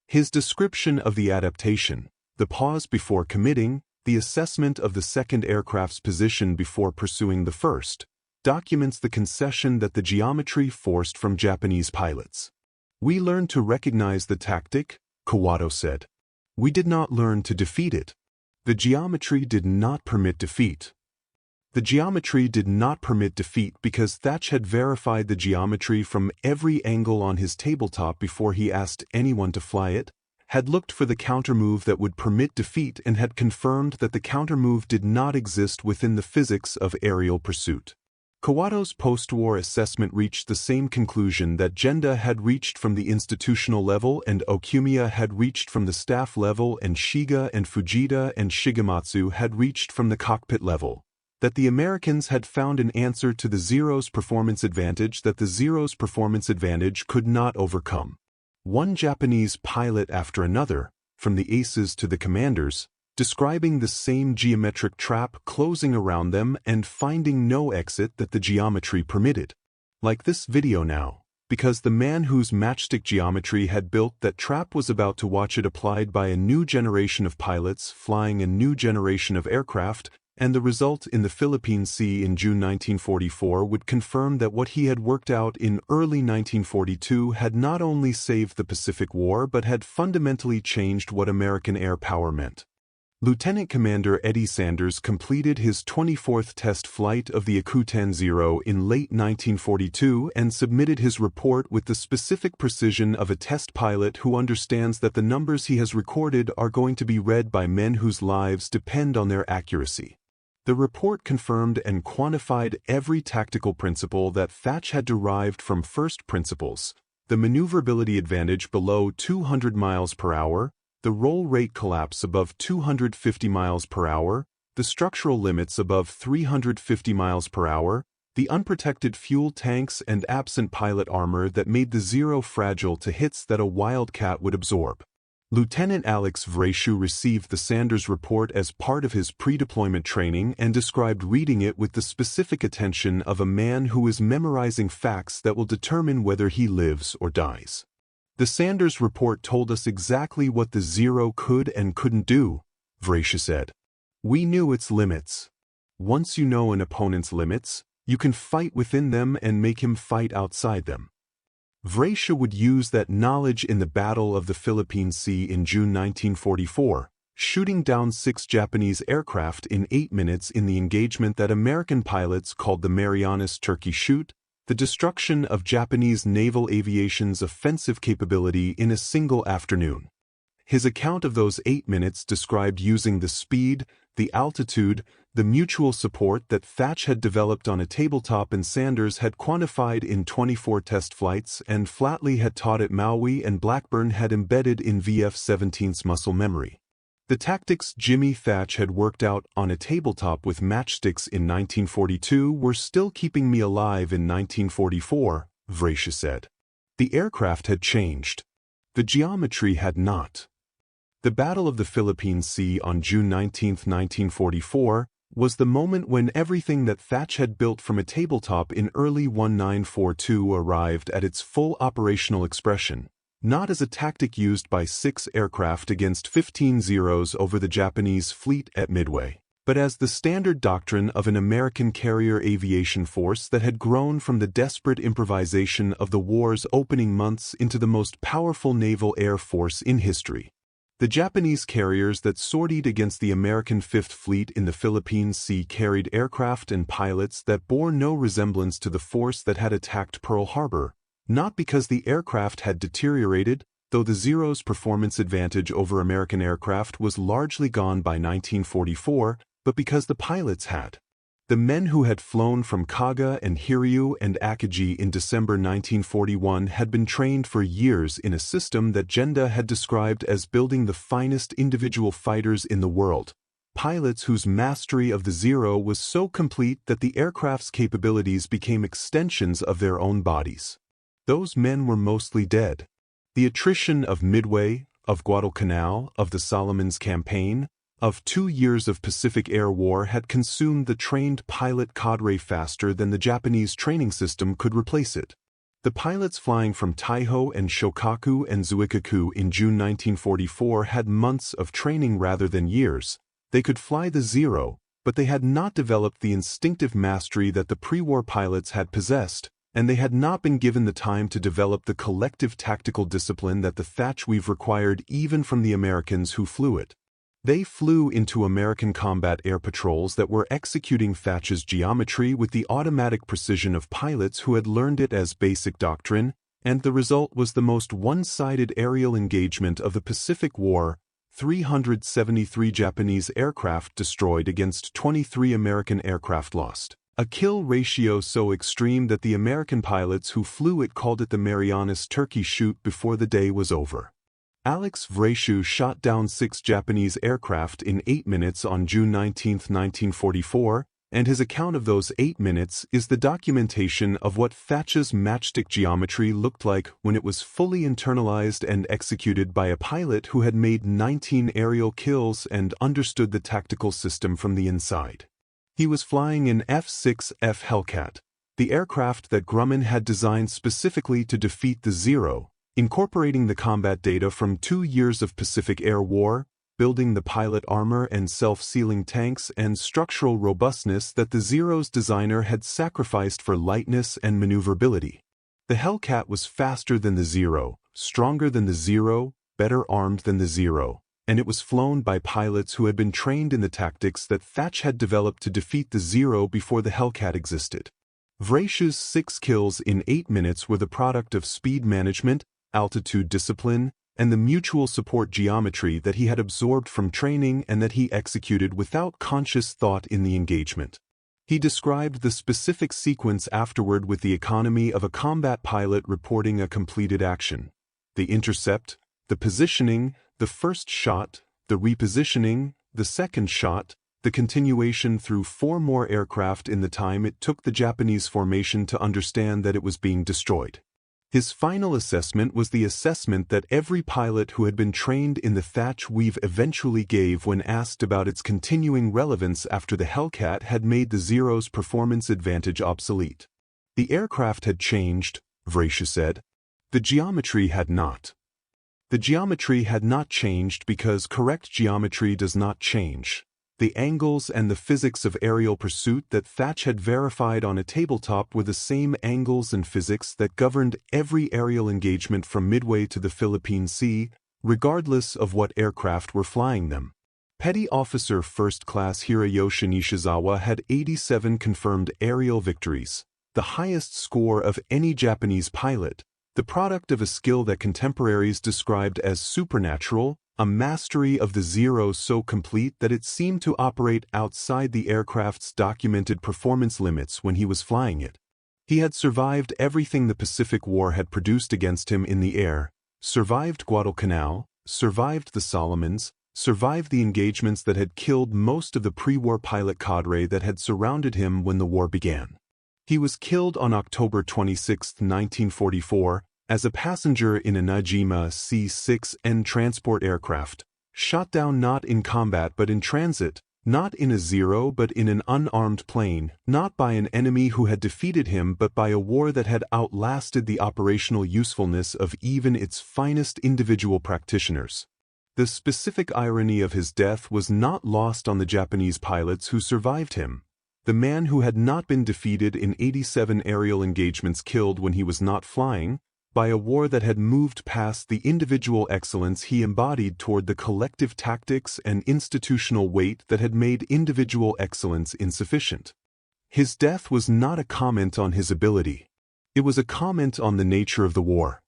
His description of the adaptation, the pause before committing, the assessment of the second aircraft's position before pursuing the first, documents the concession that the geometry forced from Japanese pilots. We learned to recognize the tactic, Kawato said. We did not learn to defeat it. The geometry did not permit defeat. The geometry did not permit defeat because Thach had verified the geometry from every angle on his tabletop before he asked anyone to fly it, had looked for the countermove that would permit defeat, and had confirmed that the countermove did not exist within the physics of aerial pursuit. Kawato's post-war assessment reached the same conclusion that Genda had reached from the institutional level and Okumiya had reached from the staff level and Shiga and Fujita and Shigematsu had reached from the cockpit level, that the Americans had found an answer to the Zero's performance advantage that the Zero's performance advantage could not overcome. One Japanese pilot after another, from the aces to the commanders, describing the same geometric trap closing around them and finding no exit that the geometry permitted. Like this video now, because the man whose matchstick geometry had built that trap was about to watch it applied by a new generation of pilots flying a new generation of aircraft, and the result in the Philippine Sea in June 1944 would confirm that what he had worked out in early 1942 had not only saved the Pacific War but had fundamentally changed what American air power meant. Lieutenant Commander Eddie Sanders completed his 24th test flight of the Akuten Zero in late 1942 and submitted his report with the specific precision of a test pilot who understands that the numbers he has recorded are going to be read by men whose lives depend on their accuracy. The report confirmed and quantified every tactical principle that Thach had derived from first principles: the maneuverability advantage below 200 miles per hour, the roll rate collapse above 250 miles per hour, the structural limits above 350 miles per hour, the unprotected fuel tanks and absent pilot armor that made the Zero fragile to hits that a Wildcat would absorb. Lieutenant Alex Vreeshu received the Sanders report as part of his pre-deployment training and described reading it with the specific attention of a man who is memorizing facts that will determine whether he lives or dies. The Sanders report told us exactly what the Zero could and couldn't do, Vreeshu said. We knew its limits. Once you know an opponent's limits, you can fight within them and make him fight outside them. Vreeshu would use that knowledge in the Battle of the Philippine Sea in June 1944, shooting down 6 Japanese aircraft in 8 minutes in the engagement that American pilots called the Marianas Turkey Shoot, the destruction of Japanese naval aviation's offensive capability in a single afternoon. His account of those 8 minutes described using the speed, the altitude, The mutual support that Thach had developed on a tabletop and Sanders had quantified in 24 test flights and Flatley had taught at Maui and Blackburn had embedded in VF-17's muscle memory. The tactics Jimmy Thach had worked out on a tabletop with Matchsticks in 1942 were still keeping me alive in 1944, Vracia said. The aircraft had changed. The geometry had not. The Battle of the Philippine Sea on June 19, 1944, was the moment when everything that Thach had built from a tabletop in early 1942 arrived at its full operational expression, not as a tactic used by 6 aircraft against 15 Zeros over the Japanese fleet at Midway, but as the standard doctrine of an American carrier aviation force that had grown from the desperate improvisation of the war's opening months into the most powerful naval air force in history. The Japanese carriers that sortied against the American Fifth Fleet in the Philippine Sea carried aircraft and pilots that bore no resemblance to the force that had attacked Pearl Harbor, not because the aircraft had deteriorated, though the Zero's performance advantage over American aircraft was largely gone by 1944, but because the pilots had. The men who had flown from Kaga and Hiryu and Akagi in December 1941 had been trained for years in a system that Genda had described as building the finest individual fighters in the world, pilots whose mastery of the Zero was so complete that the aircraft's capabilities became extensions of their own bodies. Those men were mostly dead. The attrition of Midway, of Guadalcanal, of the Solomons Campaign, of 2 years of Pacific Air War had consumed the trained pilot cadre faster than the Japanese training system could replace it. The pilots flying from Taiho and Shokaku and Zuikaku in June 1944 had months of training rather than years. They could fly the Zero, but they had not developed the instinctive mastery that the pre-war pilots had possessed, and they had not been given the time to develop the collective tactical discipline that the Thach Weave required even from the Americans who flew it. They flew into American combat air patrols that were executing Thach's geometry with the automatic precision of pilots who had learned it as basic doctrine, and the result was the most one-sided aerial engagement of the Pacific War, 373 Japanese aircraft destroyed against 23 American aircraft lost. A kill ratio so extreme that the American pilots who flew it called it the Marianas Turkey Shoot before the day was over. Alex Vracia shot down 6 Japanese aircraft in 8 minutes on June 19, 1944, and his account of those 8 minutes is the documentation of what Thach's matchstick geometry looked like when it was fully internalized and executed by a pilot who had made 19 aerial kills and understood the tactical system from the inside. He was flying an F-6F Hellcat, the aircraft that Grumman had designed specifically to defeat the Zero, incorporating the combat data from 2 years of Pacific Air War, building the pilot armor and self-sealing tanks and structural robustness that the Zero's designer had sacrificed for lightness and maneuverability. The Hellcat was faster than the Zero, stronger than the Zero, better armed than the Zero, and it was flown by pilots who had been trained in the tactics that Thach had developed to defeat the Zero before the Hellcat existed. Vracia's 6 kills in 8 minutes were the product of speed management, altitude discipline, and the mutual support geometry that he had absorbed from training and that he executed without conscious thought in the engagement. He described the specific sequence afterward with the economy of a combat pilot reporting a completed action: the intercept, the positioning, the first shot, the repositioning, the second shot, the continuation through 4 more aircraft in the time it took the Japanese formation to understand that it was being destroyed. His final assessment was the assessment that every pilot who had been trained in the Thach Weave eventually gave when asked about its continuing relevance after the Hellcat had made the Zero's performance advantage obsolete. The aircraft had changed, Vracia said. The geometry had not. The geometry had not changed because correct geometry does not change. The angles and the physics of aerial pursuit that Thach had verified on a tabletop were the same angles and physics that governed every aerial engagement from Midway to the Philippine Sea, regardless of what aircraft were flying them. Petty Officer First Class Hiroyoshi Nishizawa had 87 confirmed aerial victories, the highest score of any Japanese pilot, the product of a skill that contemporaries described as supernatural, a mastery of the Zero so complete that it seemed to operate outside the aircraft's documented performance limits when he was flying it. He had survived everything the Pacific War had produced against him in the air, survived Guadalcanal, survived the Solomons, survived the engagements that had killed most of the pre-war pilot cadre that had surrounded him when the war began. He was killed on October 26, 1944, as a passenger in a Mitsubishi A6M transport aircraft, shot down not in combat but in transit, not in a Zero but in an unarmed plane, not by an enemy who had defeated him but by a war that had outlasted the operational usefulness of even its finest individual practitioners. The specific irony of his death was not lost on the Japanese pilots who survived him. The man who had not been defeated in 87 aerial engagements killed when he was not flying, by a war that had moved past the individual excellence he embodied toward the collective tactics and institutional weight that had made individual excellence insufficient. His death was not a comment on his ability. It was a comment on the nature of the war.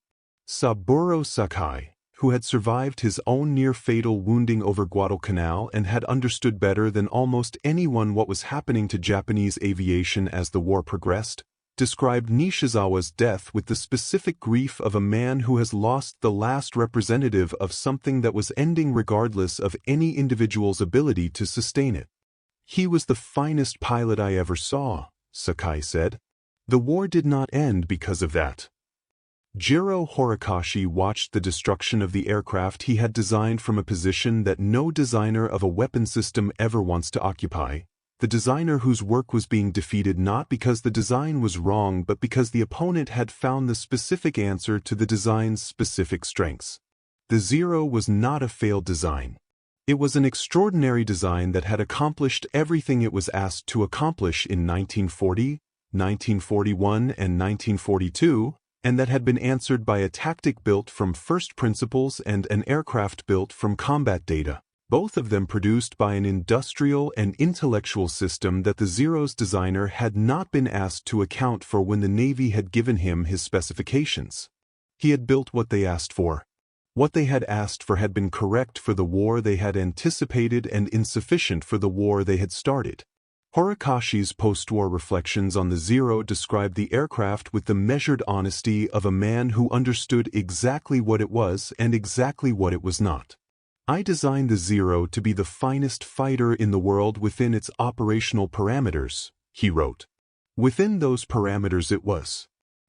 Saburo Sakai, who had survived his own near-fatal wounding over Guadalcanal and had understood better than almost anyone what was happening to Japanese aviation as the war progressed, described Nishizawa's death with the specific grief of a man who has lost the last representative of something that was ending regardless of any individual's ability to sustain it. "He was the finest pilot I ever saw," Sakai said. "The war did not end because of that." Jiro Horikoshi watched the destruction of the aircraft he had designed from a position that no designer of a weapon system ever wants to occupy, the designer whose work was being defeated not because the design was wrong but because the opponent had found the specific answer to the design's specific strengths. The Zero was not a failed design. It was an extraordinary design that had accomplished everything it was asked to accomplish in 1940, 1941, and 1942, and that had been answered by a tactic built from first principles and an aircraft built from combat data, both of them produced by an industrial and intellectual system that the Zero's designer had not been asked to account for when the Navy had given him his specifications. He had built what they asked for. What they had asked for had been correct for the war they had anticipated and insufficient for the war they had started. Horikoshi's post-war reflections on the Zero described the aircraft with the measured honesty of a man who understood exactly what it was and exactly what it was not. "I designed the Zero to be the finest fighter in the world within its operational parameters," he wrote. Within those parameters it was.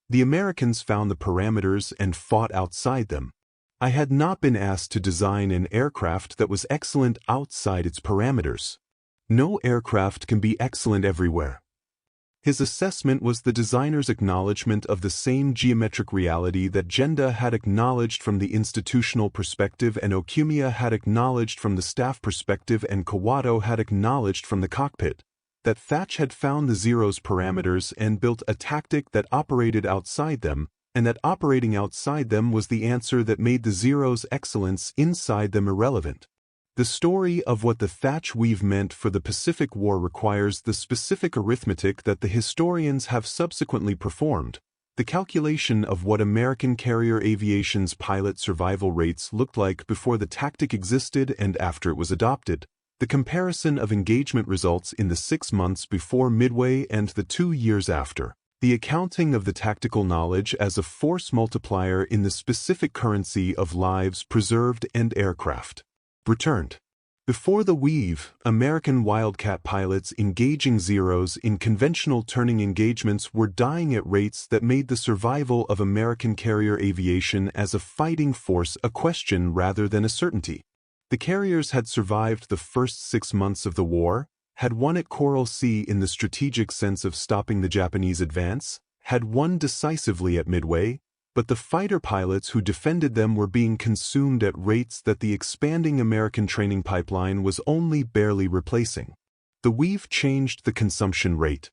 The Americans found the parameters and fought outside them. I had not been asked to design an aircraft that was excellent outside its parameters. No aircraft can be excellent everywhere. His assessment was the designer's acknowledgement of the same geometric reality that Genda had acknowledged from the institutional perspective and Okumiya had acknowledged from the staff perspective and Kawato had acknowledged from the cockpit, that Thach had found the Zero's parameters and built a tactic that operated outside them, and that operating outside them was the answer that made the Zero's excellence inside them irrelevant. The story of what the Thach Weave meant for the Pacific War requires the specific arithmetic that the historians have subsequently performed, the calculation of what American carrier aviation's pilot survival rates looked like before the tactic existed and after it was adopted, the comparison of engagement results in the 6 months before Midway and the 2 years after, the accounting of the tactical knowledge as a force multiplier in the specific currency of lives preserved and aircraft returned. Before the Weave, American Wildcat pilots engaging Zeros in conventional turning engagements were dying at rates that made the survival of American carrier aviation as a fighting force a question rather than a certainty. The carriers had survived the first 6 months of the war, had won at Coral Sea in the strategic sense of stopping the Japanese advance, had won decisively at Midway, but the fighter pilots who defended them were being consumed at rates that the expanding American training pipeline was only barely replacing. The Weave changed the consumption rate.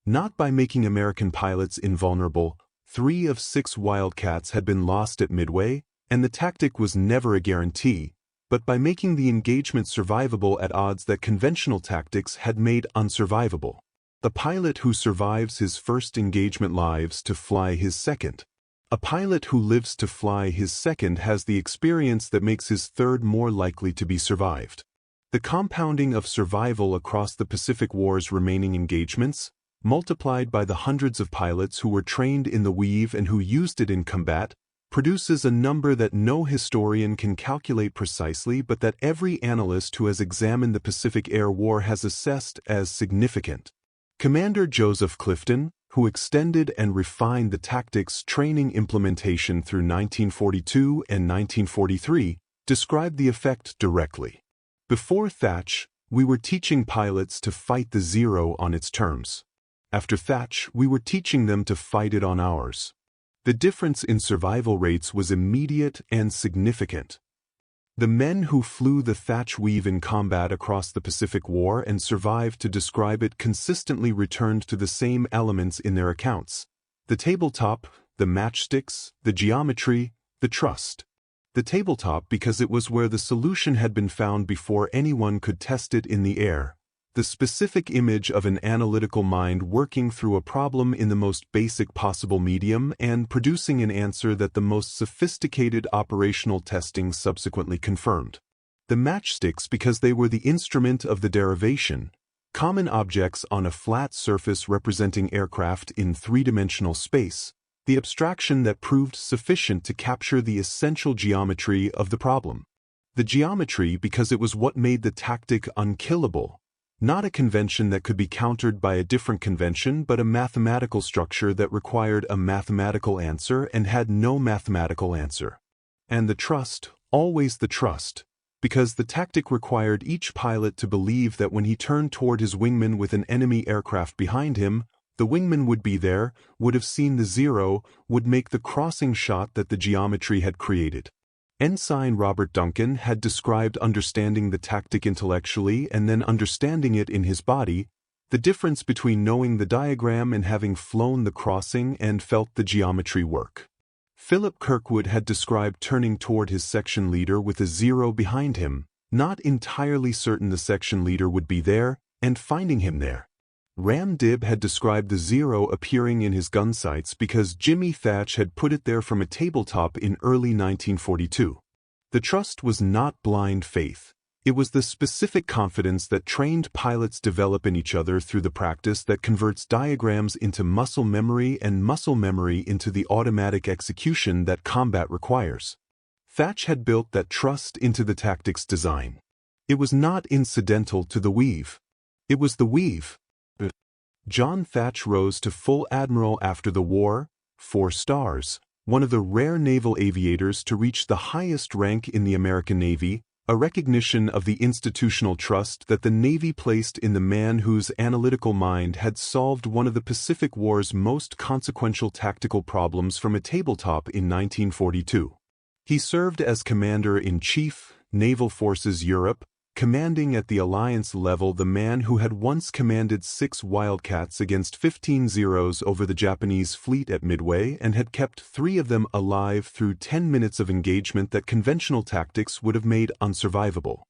Not by making American pilots invulnerable. 3 of 6 Wildcats had been lost at Midway, and the tactic was never a guarantee, but by making the engagement survivable at odds that conventional tactics had made unsurvivable. The pilot who survives his first engagement lives to fly his second. A pilot who lives to fly his second has the experience that makes his third more likely to be survived. The compounding of survival across the Pacific War's remaining engagements, multiplied by the hundreds of pilots who were trained in the Weave and who used it in combat, produces a number that no historian can calculate precisely but that every analyst who has examined the Pacific Air War has assessed as significant. Commander Joseph Clifton, who extended and refined the tactics training implementation through 1942 and 1943, described the effect directly. Before Thach, we were teaching pilots to fight the Zero on its terms. After Thach, we were teaching them to fight it on ours. The difference in survival rates was immediate and significant. The men who flew the Thach Weave in combat across the Pacific War and survived to describe it consistently returned to the same elements in their accounts: the tabletop, the matchsticks, the geometry, the trust. The tabletop because it was where the solution had been found before anyone could test it in the air. The specific image of an analytical mind working through a problem in the most basic possible medium and producing an answer that the most sophisticated operational testing subsequently confirmed. The matchsticks because they were the instrument of the derivation, common objects on a flat surface representing aircraft in three-dimensional space, the abstraction that proved sufficient to capture the essential geometry of the problem. The geometry because it was what made the tactic unkillable. Not a convention that could be countered by a different convention, but a mathematical structure that required a mathematical answer and had no mathematical answer. And the trust, always the trust, because the tactic required each pilot to believe that when he turned toward his wingman with an enemy aircraft behind him, the wingman would be there, would have seen the Zero, would make the crossing shot that the geometry had created. Ensign Robert Duncan had described understanding the tactic intellectually and then understanding it in his body, the difference between knowing the diagram and having flown the crossing and felt the geometry work. Philip Kirkwood had described turning toward his section leader with a Zero behind him, not entirely certain the section leader would be there, and finding him there. Ram Dib had described the Zero appearing in his gun sights because Jimmy Thach had put it there from a tabletop in early 1942. The trust was not blind faith. It was the specific confidence that trained pilots develop in each other through the practice that converts diagrams into muscle memory and muscle memory into the automatic execution that combat requires. Thach had built that trust into the tactics design. It was not incidental to the Weave. It was the Weave. John Thach rose to full admiral after the war, 4 stars, one of the rare naval aviators to reach the highest rank in the American Navy, a recognition of the institutional trust that the Navy placed in the man whose analytical mind had solved one of the Pacific War's most consequential tactical problems from a tabletop in 1942. He served as Commander-in-Chief, Naval Forces Europe, commanding at the alliance level the man who had once commanded 6 Wildcats against 15 Zeros over the Japanese fleet at Midway and had kept 3 of them alive through 10 minutes of engagement that conventional tactics would have made unsurvivable.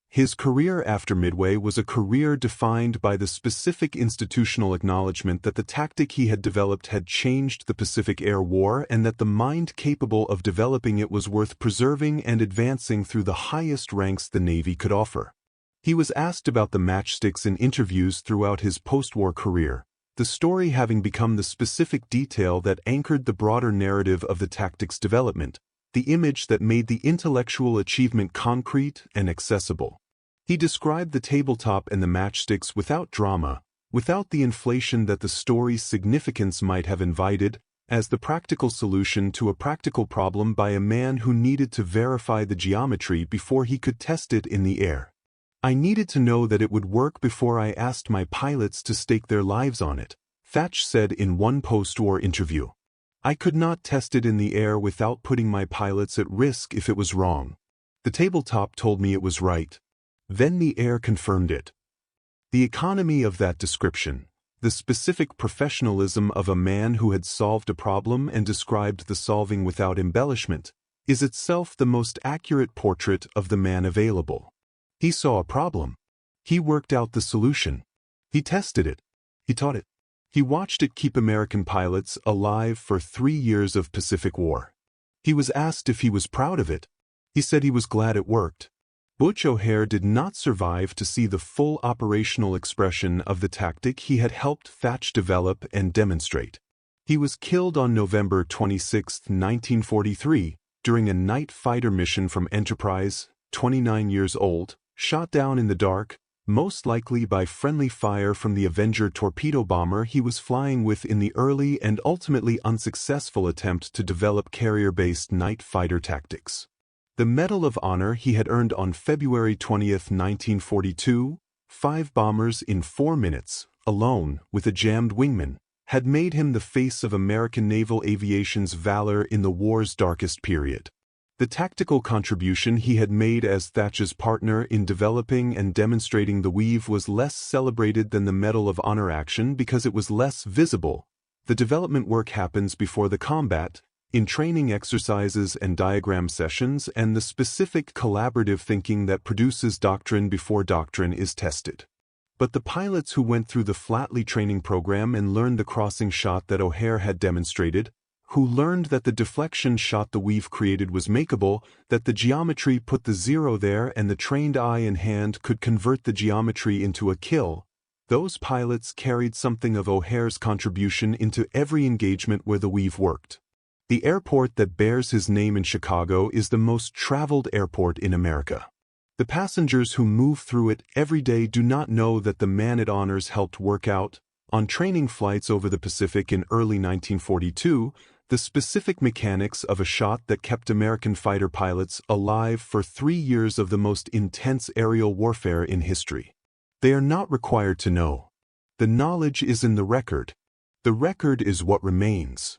His career after Midway was a career defined by the specific institutional acknowledgement that the tactic he had developed had changed the Pacific Air War and that the mind capable of developing it was worth preserving and advancing through the highest ranks the Navy could offer. He was asked about the matchsticks in interviews throughout his post-war career, the story having become the specific detail that anchored the broader narrative of the tactics development, the image that made the intellectual achievement concrete and accessible. He described the tabletop and the matchsticks without drama, without the inflation that the story's significance might have invited, as the practical solution to a practical problem by a man who needed to verify the geometry before he could test it in the air. I needed to know that it would work before I asked my pilots to stake their lives on it, Thach said in one post-war interview. I could not test it in the air without putting my pilots at risk if it was wrong. The tabletop told me it was right. Then the air confirmed it. The economy of that description, the specific professionalism of a man who had solved a problem and described the solving without embellishment, is itself the most accurate portrait of the man available. He saw a problem. He worked out the solution. He tested it. He taught it. He watched it keep American pilots alive for 3 years of Pacific War. He was asked if he was proud of it. He said he was glad it worked. Butch O'Hare did not survive to see the full operational expression of the tactic he had helped Thach develop and demonstrate. He was killed on November 26, 1943, during a night fighter mission from Enterprise, 29 years old, shot down in the dark, most likely by friendly fire from the Avenger torpedo bomber he was flying with in the early and ultimately unsuccessful attempt to develop carrier-based night fighter tactics. The Medal of Honor he had earned on February 20, 1942, 5 bombers in 4 minutes, alone, with a jammed wingman, had made him the face of American naval aviation's valor in the war's darkest period. The tactical contribution he had made as Thach's partner in developing and demonstrating the Weave was less celebrated than the Medal of Honor action because it was less visible. The development work happens before the combat, in training exercises and diagram sessions, and the specific collaborative thinking that produces doctrine before doctrine is tested. But the pilots who went through the Flatley training program and learned the crossing shot that O'Hare had demonstrated, who learned that the deflection shot the Weave created was makeable, that the geometry put the zero there and the trained eye and hand could convert the geometry into a kill, those pilots carried something of O'Hare's contribution into every engagement where the Weave worked. The airport that bears his name in Chicago is the most traveled airport in America. The passengers who move through it every day do not know that the man at honors helped work out, on training flights over the Pacific in early 1942, the specific mechanics of a shot that kept American fighter pilots alive for 3 years of the most intense aerial warfare in history. They are not required to know. The knowledge is in the record. The record is what remains.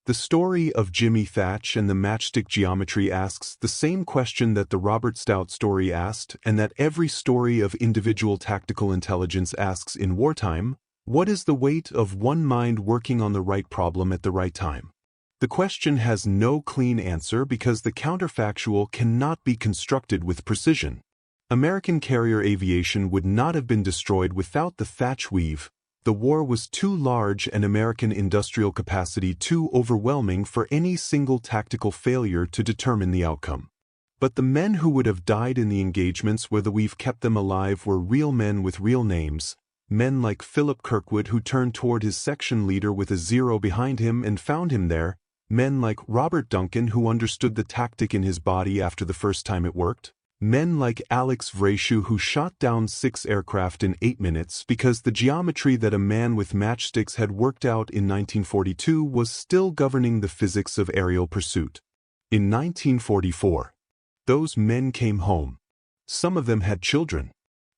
The story of Jimmy Thach and the matchstick geometry asks the same question that the Robert Stout story asked and that every story of individual tactical intelligence asks in wartime: what is the weight of one mind working on the right problem at the right time? The question has no clean answer because the counterfactual cannot be constructed with precision. American carrier aviation would not have been destroyed without the Thach Weave. The war was too large and American industrial capacity too overwhelming for any single tactical failure to determine the outcome. But the men who would have died in the engagements where the Weave kept them alive were real men with real names, men like Philip Kirkwood who turned toward his section leader with a zero behind him and found him there, men like Robert Duncan who understood the tactic in his body after the first time it worked, men like Alex Vrashu who shot down 6 aircraft in 8 minutes because the geometry that a man with matchsticks had worked out in 1942 was still governing the physics of aerial pursuit. In 1944, those men came home. Some of them had children.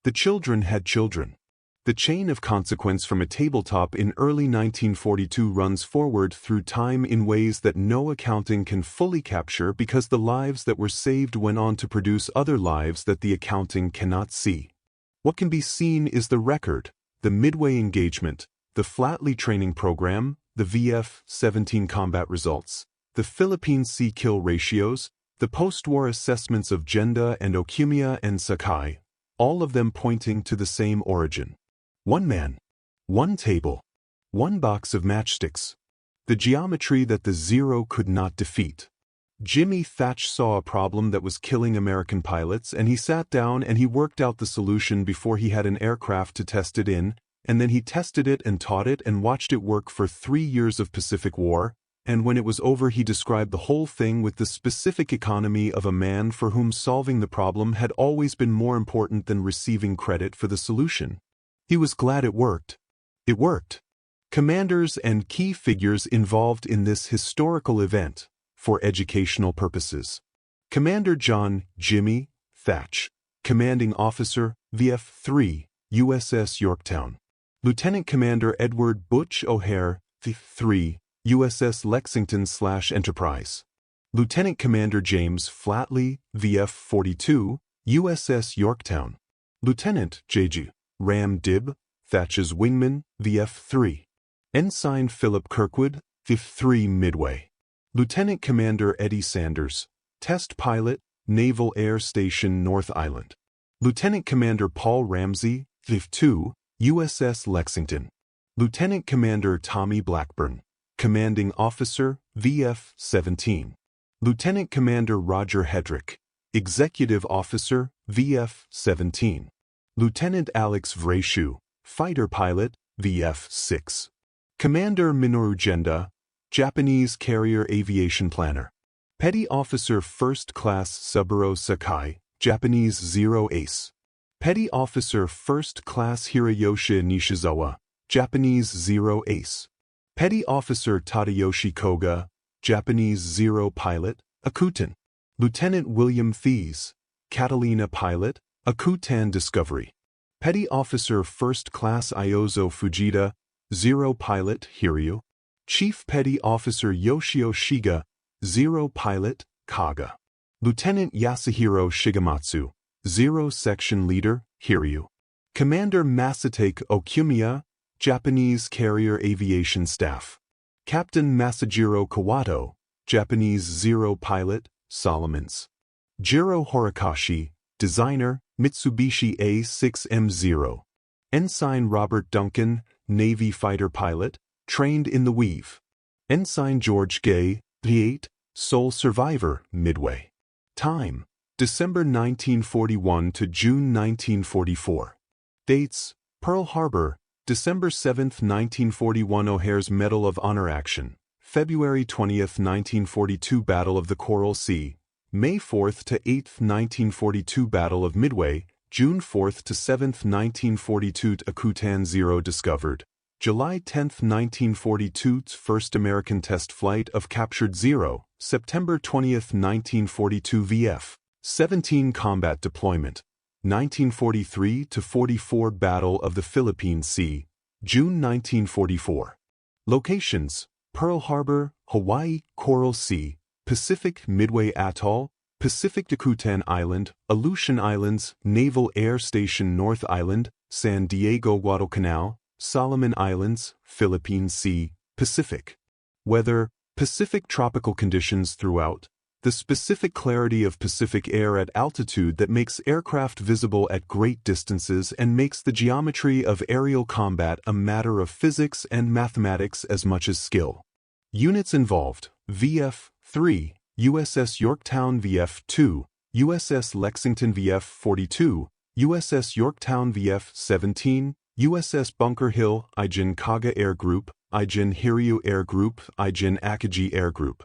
The children had children. The chain of consequence from a tabletop in early 1942 runs forward through time in ways that no accounting can fully capture because the lives that were saved went on to produce other lives that the accounting cannot see. What can be seen is the record, the Midway engagement, the Flatley training program, the VF-17 combat results, the Philippine sea-kill ratios, the post-war assessments of Genda and Okimiya and Sakai, all of them pointing to the same origin. One man, one table, one box of matchsticks. The geometry that the zero could not defeat. Jimmy Thach saw a problem that was killing American pilots and he sat down and he worked out the solution before he had an aircraft to test it in, and then he tested it and taught it and watched it work for 3 years of Pacific War, and when it was over he described the whole thing with the specific economy of a man for whom solving the problem had always been more important than receiving credit for the solution. He was glad it worked. It worked. Commanders and key figures involved in this historical event, for educational purposes. Commander John Jimmy Thach, Commanding Officer, VF-3, USS Yorktown. Lieutenant Commander Edward Butch O'Hare, VF-3, USS Lexington/Enterprise. Lieutenant Commander James Flatley, VF-42, USS Yorktown. Lieutenant J.G. Ram Dibb, Thach's wingman, VF-3. Ensign Philip Kirkwood, VF-3 Midway. Lieutenant Commander Eddie Sanders, Test Pilot, Naval Air Station North Island. Lieutenant Commander Paul Ramsey, VF-2, USS Lexington. Lieutenant Commander Tommy Blackburn, Commanding Officer, VF-17. Lieutenant Commander Roger Hedrick, Executive Officer, VF-17. Lieutenant Alex Vrashu, Fighter Pilot, VF-6. Commander Minoru Genda, Japanese Carrier Aviation Planner. Petty Officer First Class Saburo Sakai, Japanese Zero Ace. Petty Officer First Class Hiroyoshi Nishizawa, Japanese Zero Ace. Petty Officer Tadayoshi Koga, Japanese Zero Pilot, Akuten. Lieutenant William Thies, Catalina Pilot, Akutan Discovery. Petty Officer First Class Iozo Fujita, Zero Pilot, Hiryu. Chief Petty Officer Yoshio Shiga, Zero Pilot, Kaga. Lieutenant Yasuhiro Shigematsu, Zero Section Leader, Hiryu. Commander Masatake Okumiya, Japanese Carrier Aviation Staff. Captain Masajiro Kawato, Japanese Zero Pilot, Solomons. Jiro Horikoshi, Designer, Mitsubishi A6M Zero. Ensign Robert Duncan, Navy Fighter Pilot, trained in the Weave. Ensign George Gay, V8, Sole Survivor, Midway. Time: December 1941 to June 1944. Dates: Pearl Harbor, December 7, 1941 O'Hare's Medal of Honor Action, February 20, 1942 Battle of the Coral Sea, May 4 to 8, 1942 Battle of Midway, June 4 to 7, 1942 Akutan Zero discovered, July 10, 1942 First American test flight of captured Zero, September 20, 1942 VF-17 combat deployment, 1943 to 44 Battle of the Philippine Sea, June 1944. Locations: Pearl Harbor, Hawaii, Coral Sea, Pacific Midway Atoll, Pacific Akutan Island, Aleutian Islands, Naval Air Station North Island, San Diego Guadalcanal, Solomon Islands, Philippine Sea, Pacific. Weather: Pacific tropical conditions throughout. The specific clarity of Pacific air at altitude that makes aircraft visible at great distances and makes the geometry of aerial combat a matter of physics and mathematics as much as skill. Units involved: VF-3, USS Yorktown VF-2, USS Lexington VF-42, USS Yorktown VF-17, USS Bunker Hill, Ijin Kaga Air Group, Ijin Hiryu Air Group, Ijin Akagi Air Group.